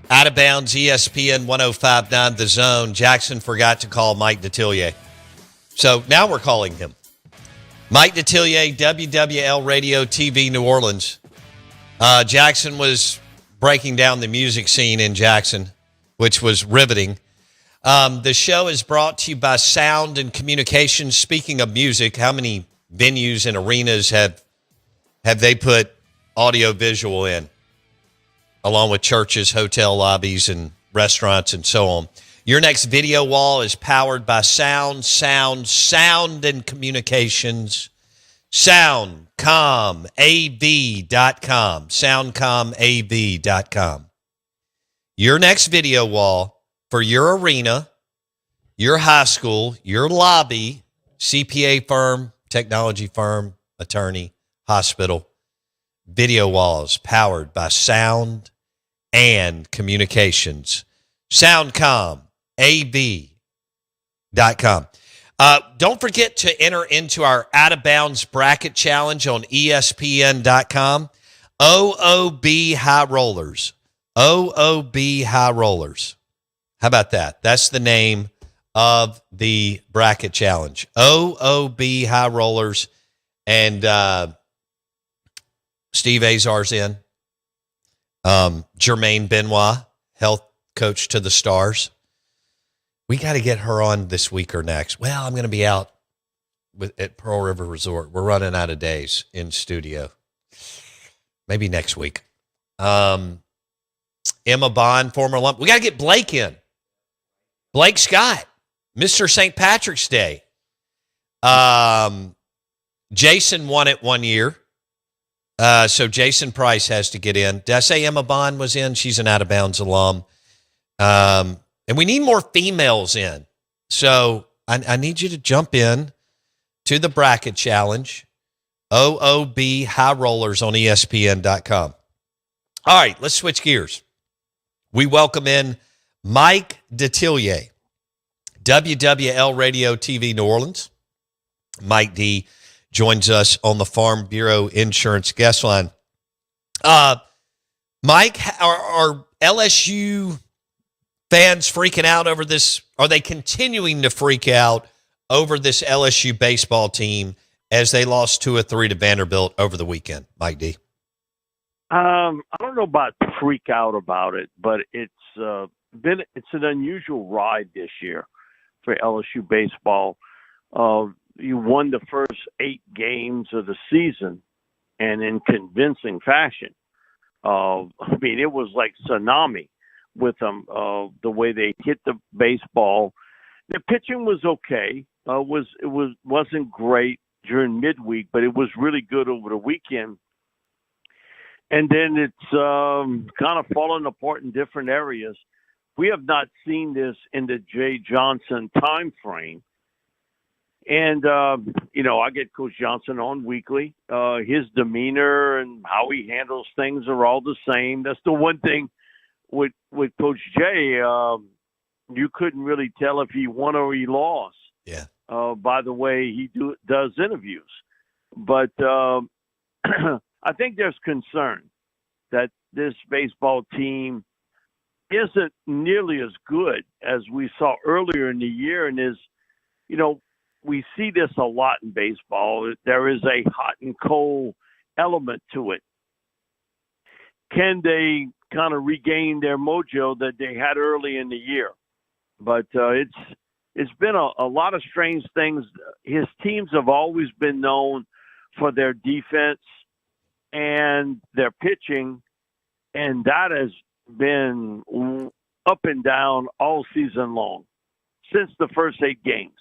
Speaker 2: out of bounds, ESPN 1059 The Zone. Jackson forgot to call Mike Detillier. So now we're calling him. Mike Detillier, WWL Radio TV New Orleans. Jackson was breaking down the music scene in Jackson, which was riveting. The show is brought to you by Sound and Communications. Speaking of music, how many venues and arenas have they put audio visual in, along with churches, hotel lobbies, and restaurants, and so on? Your next video wall is powered by Sound and Communications. SoundComAV.com. SoundComAV.com. Your next video wall for your arena, your high school, your lobby, CPA firm, technology firm, attorney, hospital. Video walls powered by Sound and Communications. SoundComAV.com. Don't forget to enter into our Out of Bounds Bracket Challenge on ESPN.com. OOB High Rollers. OOB High Rollers. How about that? That's the name of the bracket challenge. OOB High Rollers. And Steve Azar's in. Jermaine Benoit, health coach to the Stars. We got to get her on this week or next. Well, I'm going to be out at Pearl River Resort. We're running out of days in studio. Maybe next week. Emma Bond, former alum. We got to get Blake in. Blake Scott, Mr. St. Patrick's Day. Jason won it 1 year. So Jason Price has to get in. Did I say Emma Bond was in? She's an Out of Bounds alum. And we need more females in. So I need you to jump in to the bracket challenge. OOB High Rollers on ESPN.com. All right, let's switch gears. We welcome in Mike Detillier, WWL Radio TV New Orleans. Mike D joins us on the Farm Bureau Insurance guest line. Mike, are LSU fans freaking out over this? Are they continuing to freak out over this LSU baseball team as they lost 2-3 to Vanderbilt over the weekend? Mike D.
Speaker 9: I don't know about freak out about it, but it's an unusual ride this year for LSU baseball. You won the first 8 games of the season, and in convincing fashion. It was like tsunami with them, the way they hit the baseball. The pitching was okay. Wasn't great during midweek, but it was really good over the weekend. And then it's kind of fallen apart in different areas. We have not seen this in the Jay Johnson time frame. And, I get Coach Johnson on weekly. His demeanor and how he handles things are all the same. That's the one thing with Coach Jay. You couldn't really tell if he won or he lost.
Speaker 2: Yeah.
Speaker 9: By the way he does interviews. But I think there's concern that this baseball team isn't nearly as good as we saw earlier in the year, and we see this a lot in baseball. There is a hot and cold element to it. Can they kind of regain their mojo that they had early in the year? But it's been a lot of strange things. His teams have always been known for their defense and their pitching, and that has been up and down all season long since the first 8 games.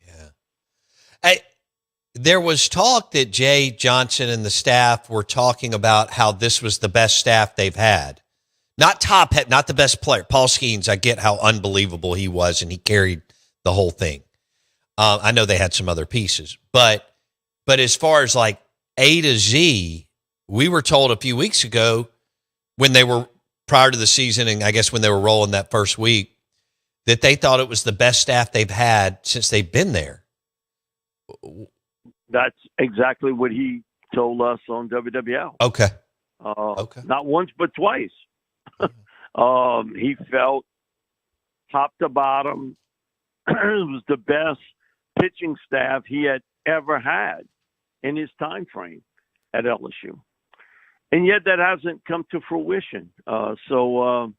Speaker 2: Yeah. There was talk that Jay Johnson and the staff were talking about how this was the best staff they've had. Not the best player. Paul Skeens, I get how unbelievable he was, and he carried the whole thing. I know they had some other pieces. But as far as like A to Z, we were told a few weeks ago when they were prior to the season, and I guess when they were rolling that first week, that they thought it was the best staff they've had since they've been there.
Speaker 9: That's exactly what he told us on WWL.
Speaker 2: Okay.
Speaker 9: Not once, but twice. He felt top to bottom it was the best pitching staff he had ever had in his time frame at LSU. And yet that hasn't come to fruition. So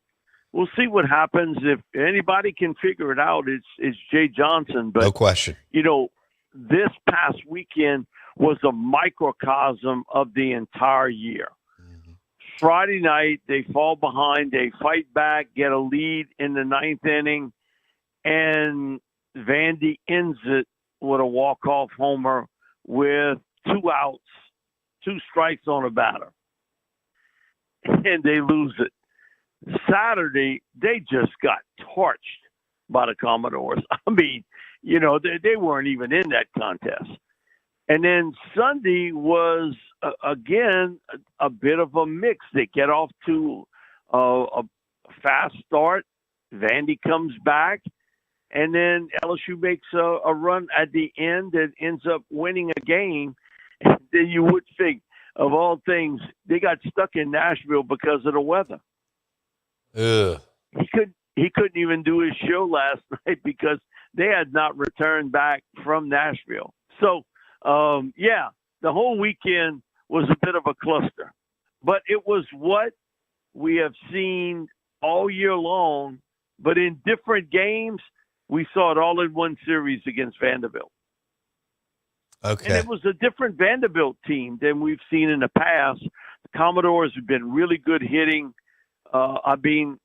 Speaker 9: we'll see what happens. If anybody can figure it out, it's Jay Johnson. But
Speaker 2: no question.
Speaker 9: You know, this past weekend was a microcosm of the entire year. Mm-hmm. Friday night, they fall behind. They fight back, get a lead in the ninth inning, and Vandy ends it with a walk-off homer with 2 outs, 2 strikes on a batter. And they lose it. Saturday, they just got torched by the Commodores. I mean, you know, they weren't even in that contest. And then Sunday was, again, a bit of a mix. They get off to a fast start. Vandy comes back. And then LSU makes a run at the end that ends up winning a game. And then you would think, of all things, they got stuck in Nashville because of the weather.
Speaker 2: Ugh.
Speaker 9: He couldn't even do his show last night because they had not returned back from Nashville. So, yeah, the whole weekend was a bit of a cluster. But it was what we have seen all year long, but in different games, we saw it all in one series against Vanderbilt.
Speaker 2: Okay.
Speaker 9: And it was a different Vanderbilt team than we've seen in the past. The Commodores have been really good hitting. I mean,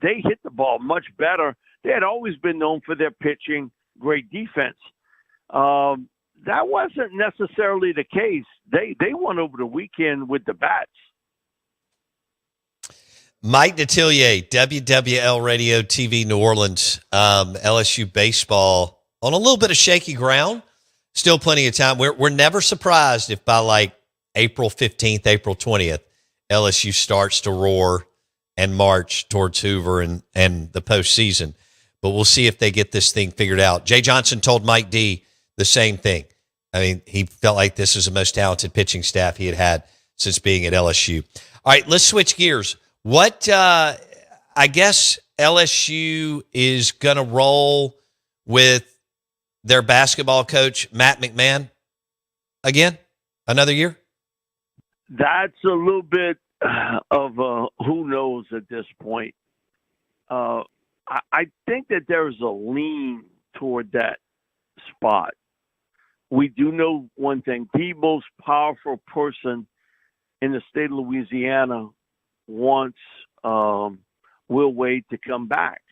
Speaker 9: they hit the ball much better. They had always been known for their pitching, great defense. That wasn't necessarily the case. They won over the weekend with the bats.
Speaker 2: Mike Detillier, WWL Radio TV New Orleans, LSU baseball on a little bit of shaky ground. Still plenty of time. We're never surprised if by like April 15th, April 20th, LSU starts to roar and march towards Hoover and the postseason. But we'll see if they get this thing figured out. Jay Johnson told Mike D the same thing. I mean, he felt like this is the most talented pitching staff he had since being at LSU. All right, let's switch gears. What I guess LSU is going to roll with their basketball coach, Matt McMahon, again, another year?
Speaker 9: That's a little bit of who knows at this point. I think that there's a lean toward that spot. We do know one thing. The most powerful person in the state of Louisiana wants Will Wade to come back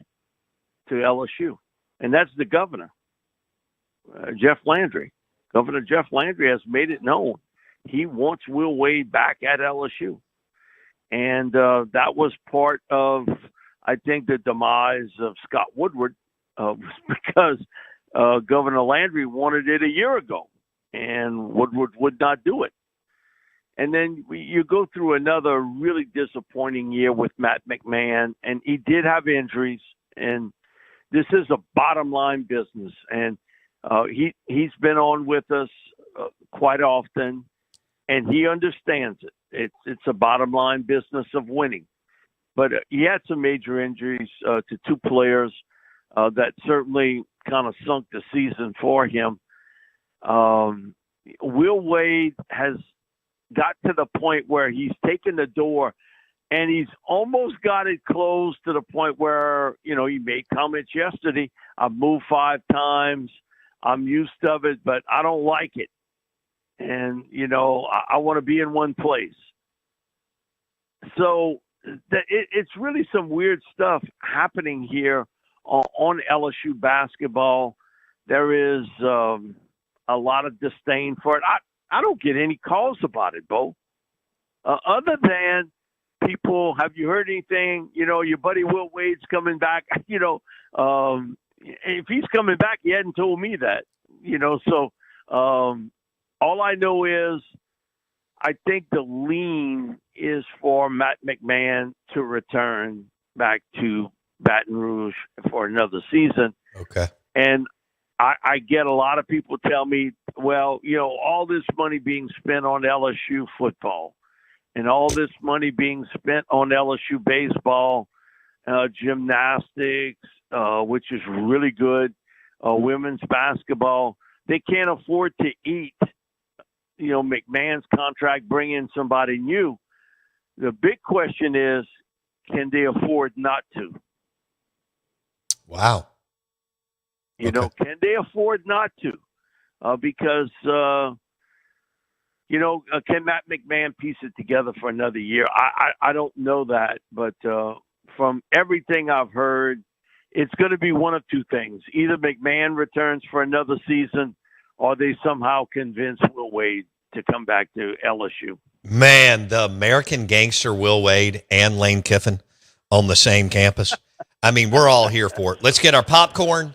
Speaker 9: to LSU, and that's the governor, Jeff Landry. Governor Jeff Landry has made it known he wants Will Wade back at LSU. And that was part of, I think, the demise of Scott Woodward because Governor Landry wanted it a year ago, and Woodward would not do it. And then you go through another really disappointing year with Matt McMahon, and he did have injuries, and this is a bottom line business. And he's been on with us quite often, and he understands it. It's a bottom line business of winning. But he had some major injuries to 2 players that certainly kind of sunk the season for him. Will Wade has got to the point where he's taken the door and he's almost got it closed to the point where, you know, he made comments yesterday. I've moved 5 times. I'm used to it, but I don't like it. And, you know, I want to be in one place. So it's really some weird stuff happening here on LSU basketball. There is a lot of disdain for it. I don't get any calls about it, Bo. Other than people, have you heard anything? You know, your buddy Will Wade's coming back. You know, if he's coming back, he hadn't told me that. You know, so all I know is I think the lean is for Matt McMahon to return back to Baton Rouge for another season.
Speaker 2: Okay.
Speaker 9: And I get a lot of people tell me, well, all this money being spent on LSU football and all this money being spent on LSU baseball, gymnastics, which is really good, women's basketball. They can't afford to eat, McMahon's contract, bring in somebody new. The big question is, can they afford not to?
Speaker 2: Wow.
Speaker 9: Can they afford not to? Because, can Matt McMahon piece it together for another year? I don't know that. But from everything I've heard, it's going to be one of two things. Either McMahon returns for another season or they somehow convince Will Wade to come back to LSU.
Speaker 2: Man, the American gangster Will Wade and Lane Kiffin on the same campus. I mean, we're all here for it. Let's get our popcorn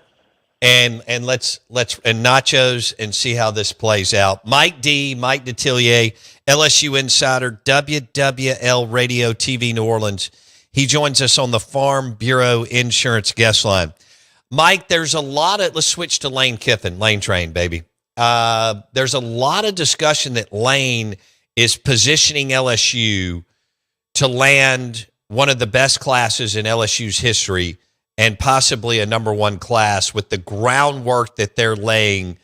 Speaker 2: and let's and nachos and see how this plays out. Mike Detillier, LSU insider, WWL Radio TV New Orleans. He joins us on the Farm Bureau Insurance guest line. Mike, there's a lot of, let's switch to Lane Kiffin, Lane Train, baby. There's a lot of discussion that Lane is positioning LSU to land one of the best classes in LSU's history and possibly a number one class with the groundwork that they're laying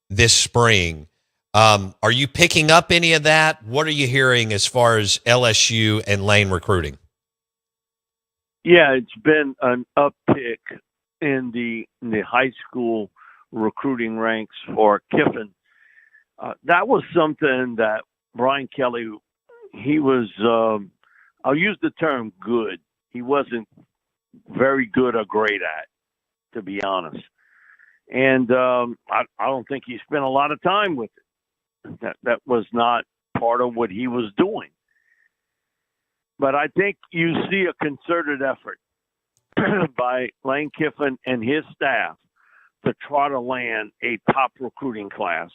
Speaker 2: this spring. Are you picking up any of that? What are you hearing as far as LSU and Lane recruiting?
Speaker 9: Yeah, it's been an uptick in the high school recruiting ranks for Kiffin. That was something that Brian Kelly, he was, I'll use the term good. He wasn't very good or great at, to be honest. And I don't think he spent a lot of time with it. That was not part of what he was doing. But I think you see a concerted effort by Lane Kiffin and his staff to try to land a top recruiting class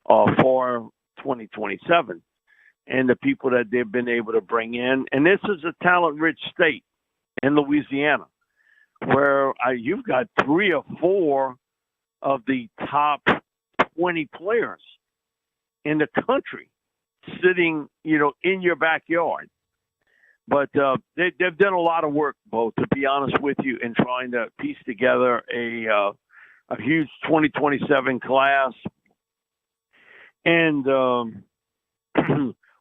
Speaker 9: for 2027 and the people that they've been able to bring in. And this is a talent-rich state in Louisiana where you've got 3 or 4 of the top 20 players in the country sitting, in your backyard. But they've done a lot of work, Bo, to be honest with you, in trying to piece together a huge 2027 class. And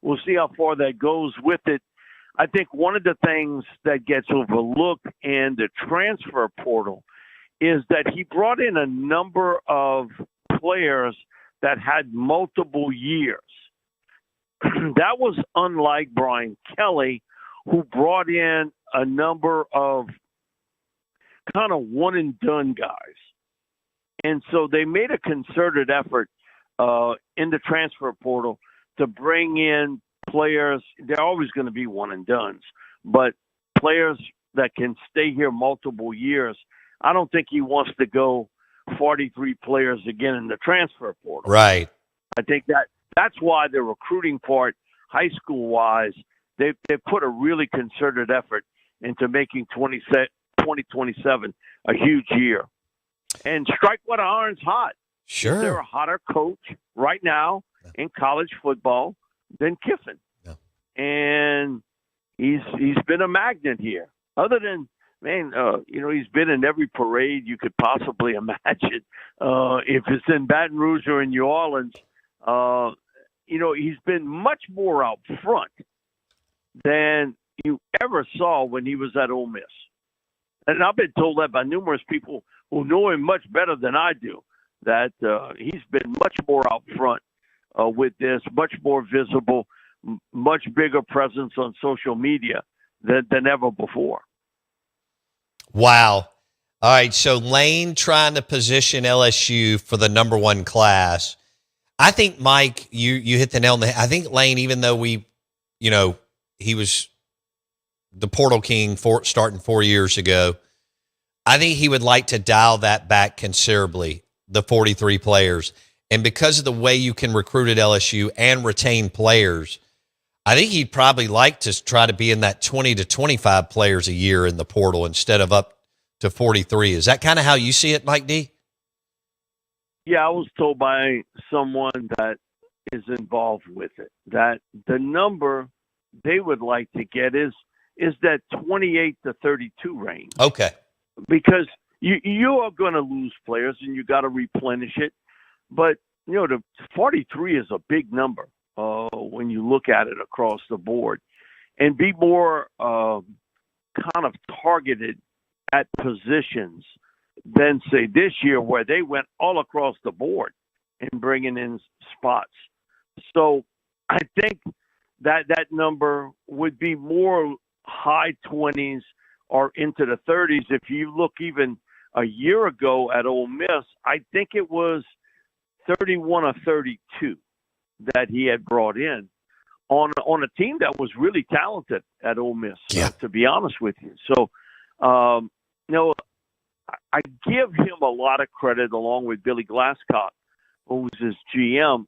Speaker 9: we'll see how far that goes with it. I think one of the things that gets overlooked in the transfer portal is that he brought in a number of players that had multiple years. That was unlike Brian Kelly, who brought in a number of kind of one-and-done guys. And so they made a concerted effort in the transfer portal to bring in players. They're always going to be one-and-dones, but players that can stay here multiple years. I don't think he wants to go 43 players again in the transfer portal.
Speaker 2: Right.
Speaker 9: I think that's why the recruiting part, high school-wise, they put a really concerted effort into making 2027 a huge year. And strike while the iron's hot.
Speaker 2: Sure.
Speaker 9: Is there a hotter coach right now in college football than Kiffin?
Speaker 2: No.
Speaker 9: And he's been a magnet here. Other than, he's been in every parade you could possibly imagine. If it's in Baton Rouge or in New Orleans, he's been much more out front than you ever saw when he was at Ole Miss. And I've been told that by numerous people who know him much better than I do, that he's been much more out front with this, much more visible, much bigger presence on social media than ever before.
Speaker 2: Wow. All right, so Lane trying to position LSU for the number one class. I think, Mike, you hit the nail on the head. I think Lane, even though he was the portal king starting 4 years ago, I think he would like to dial that back considerably, the 43 players. And because of the way you can recruit at LSU and retain players, I think he'd probably like to try to be in that 20 to 25 players a year in the portal instead of up to 43. Is that kind of how you see it, Mike D?
Speaker 9: Yeah, I was told by someone that is involved with it that the number they would like to get is that 28 to 32 range.
Speaker 2: Okay.
Speaker 9: Because you are going to lose players and you got to replenish it. But the 43 is a big number when you look at it across the board, and be more kind of targeted at positions than say this year where they went all across the board and bringing in spots. So I think that number would be more high 20s or into the 30s. If you look even a year ago at Ole Miss, I think it was 31 or 32 that he had brought in on a team that was really talented at Ole Miss, to be honest with you. So, I give him a lot of credit, along with Billy Glasscock, who was his GM,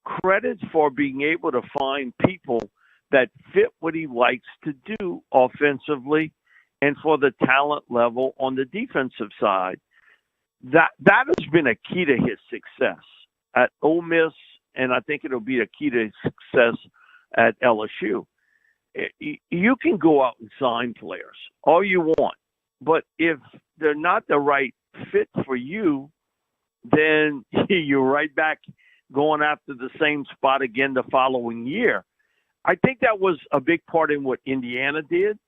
Speaker 9: credit for being able to find people that fit what he likes to do offensively and for the talent level on the defensive side. That has been a key to his success at Ole Miss, and I think it'll be a key to his success at LSU. You can go out and sign players all you want, but if they're not the right fit for you, then you're right back going after the same spot again the following year. I think that was a big part in what Indiana did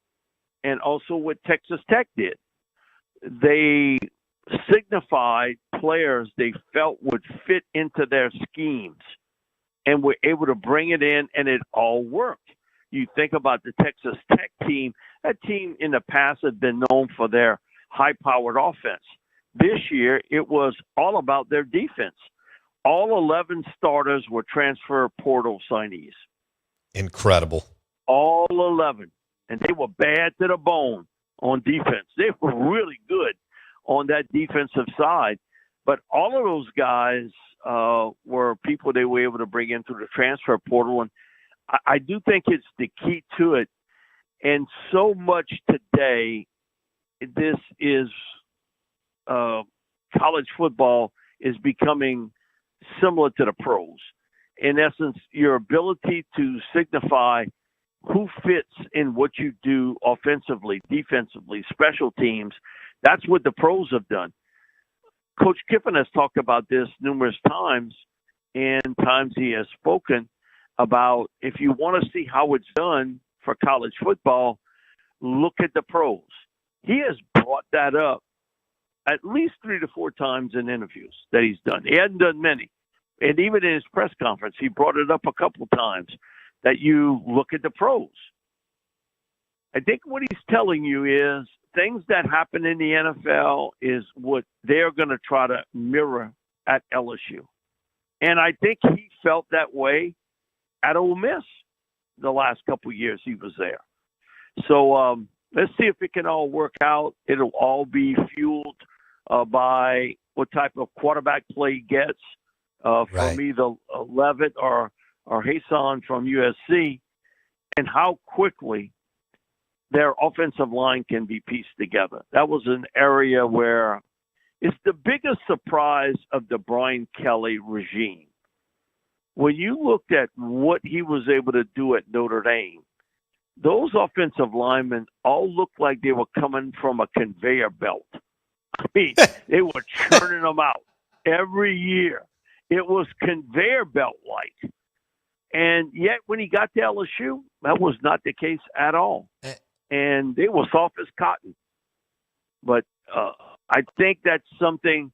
Speaker 9: and also what Texas Tech did. They signified players they felt would fit into their schemes and were able to bring it in, and it all worked. You think about the Texas Tech team. That team in the past had been known for their high-powered offense. This year, it was all about their defense. All 11 starters were transfer portal signees.
Speaker 2: Incredible.
Speaker 9: All 11. And they were bad to the bone on defense. They were really good on that defensive side. But all of those guys were people they were able to bring in through the transfer portal. And I do think it's the key to it. And so much today, this is college football is becoming similar to the pros. In essence, your ability to signify who fits in what you do offensively, defensively, special teams, that's what the pros have done. Coach Kiffin has talked about this numerous times, and times he has spoken about if you want to see how it's done for college football, look at the pros. He has brought that up at least 3 to 4 times in interviews that he's done. He hadn't done many. And even in his press conference, he brought it up a couple times that you look at the pros. I think what he's telling you is things that happen in the NFL is what they're going to try to mirror at LSU. And I think he felt that way at Ole Miss the last couple of years he was there. So let's see if it can all work out. It'll all be fueled by what type of quarterback play he gets from either Levitt or Hassan from USC, and how quickly their offensive line can be pieced together. That was an area where it's the biggest surprise of the Brian Kelly regime. When you looked at what he was able to do at Notre Dame, those offensive linemen all looked like they were coming from a conveyor belt. I mean, they were churning them out every year. It was conveyor belt-like. And yet when he got to LSU, that was not the case at all. And they were soft as cotton. But I think that's something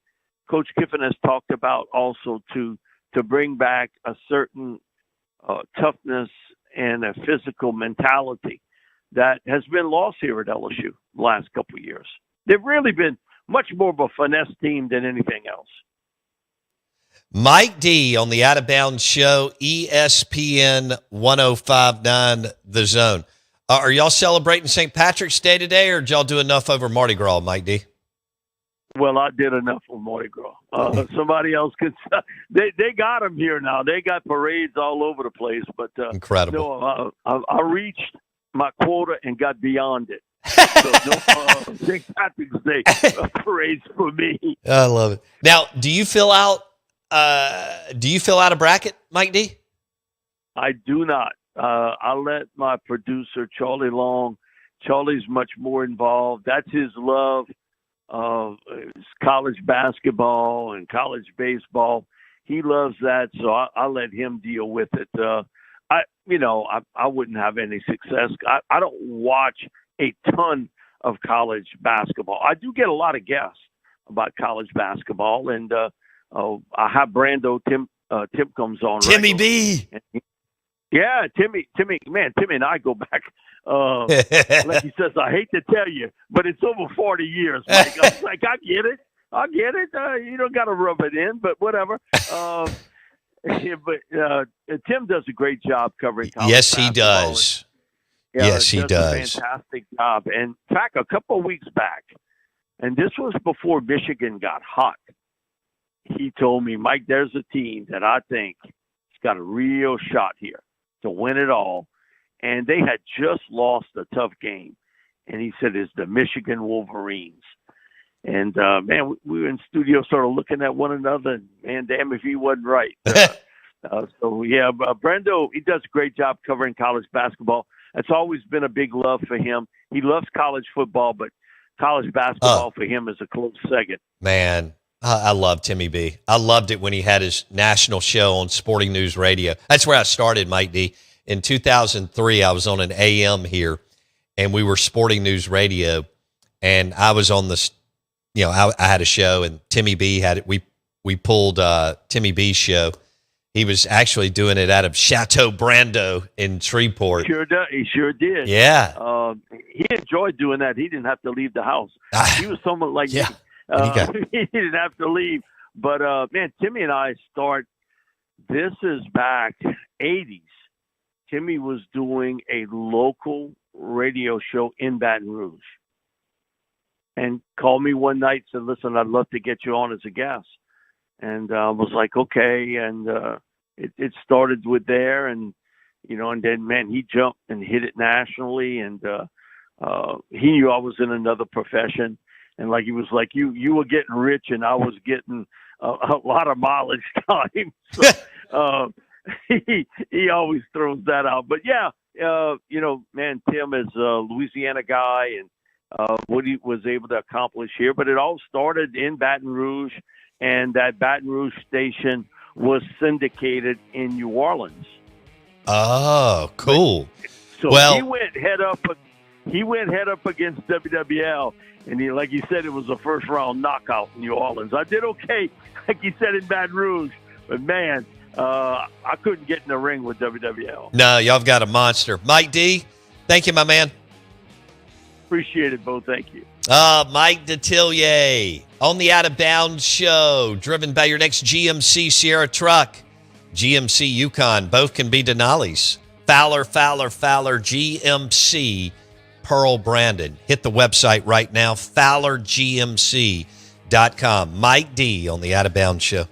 Speaker 9: Coach Kiffin has talked about also to bring back a certain toughness and a physical mentality that has been lost here at LSU the last couple of years. They've really been much more of a finesse team than anything else.
Speaker 2: Mike D on the Out of Bounds Show, ESPN 105.9 The Zone. Are y'all celebrating St. Patrick's Day today, or did y'all do enough over Mardi Gras, Mike D?
Speaker 9: Well, I did enough for Mardi Gras. Somebody else could. They got them here now. They got parades all over the place. But
Speaker 2: incredible.
Speaker 9: No, I reached my quota and got beyond it. So no St. Patrick's Day parades for me.
Speaker 2: I love it. Now, do you fill out a bracket, Mike D?
Speaker 9: I do not. I let my producer, Charlie Long. Charlie's much more involved. That's his love of college basketball and college baseball. He loves that, so I let him deal with it. I wouldn't have any success. I don't watch a ton of college basketball. I do get a lot of guests about college basketball, and I have Brando Tim comes on.
Speaker 2: Timmy
Speaker 9: regularly.
Speaker 2: B.
Speaker 9: Yeah, Timmy, man, Timmy and I go back. Like he says, I hate to tell you, but it's over 40 years. Mike. I was like, I get it. You don't got to rub it in, but whatever. But Tim does a great job covering college
Speaker 2: Yes, he
Speaker 9: basketball.
Speaker 2: does.
Speaker 9: Yeah,
Speaker 2: Yes, he
Speaker 9: A
Speaker 2: does.
Speaker 9: fantastic job. And in fact, a couple of weeks back, and this was before Michigan got hot, he told me, Mike, there's a team that I think has got a real shot here to win it all. And they had just lost a tough game. And he said, it's the Michigan Wolverines. And, man, we were in studio sort of looking at one another. And, man, damn if he wasn't right. Brando, he does a great job covering college basketball. That's always been a big love for him. He loves college football, but college basketball for him is a close second.
Speaker 2: Man, I love Timmy B. I loved it when he had his national show on Sporting News Radio. That's where I started, Mike D. In 2003, I was on an AM here, and we were Sporting News Radio, and I was on this, I had a show, and Timmy B had it. We pulled Timmy B's show. He was actually doing it out of Chateau Brando in Shreveport.
Speaker 9: He sure did.
Speaker 2: Yeah.
Speaker 9: He enjoyed doing that. He didn't have to leave the house. He was someone like me. He didn't have to leave. But, man, Timmy and I this is back 80s. Timmy was doing a local radio show in Baton Rouge and called me one night and said, listen, I'd love to get you on as a guest. And I was like, okay. And it started with there. And, and then, man, he jumped and hit it nationally. And he knew I was in another profession. And like he was like, you were getting rich and I was getting a lot of mileage time. So, he always throws that out. But, yeah, man, Tim is a Louisiana guy and what he was able to accomplish here. But it all started in Baton Rouge. And that Baton Rouge station was syndicated in New Orleans.
Speaker 2: Oh, cool.
Speaker 9: So he went head up against WWL, and like you said, it was a first round knockout in New Orleans. I did okay, like you said, in Baton Rouge, but man, I couldn't get in the ring with WWL.
Speaker 2: No, y'all have got a monster. Mike D, thank you, my man.
Speaker 9: Appreciate it, Bo. Thank you.
Speaker 2: Mike Detillier on the Out of Bounds show, driven by your next GMC Sierra truck, GMC Yukon. Both can be Denali's. Fowler, GMC, Pearl Brandon. Hit the website right now, fowlergmc.com. Mike D on the Out of Bounds show.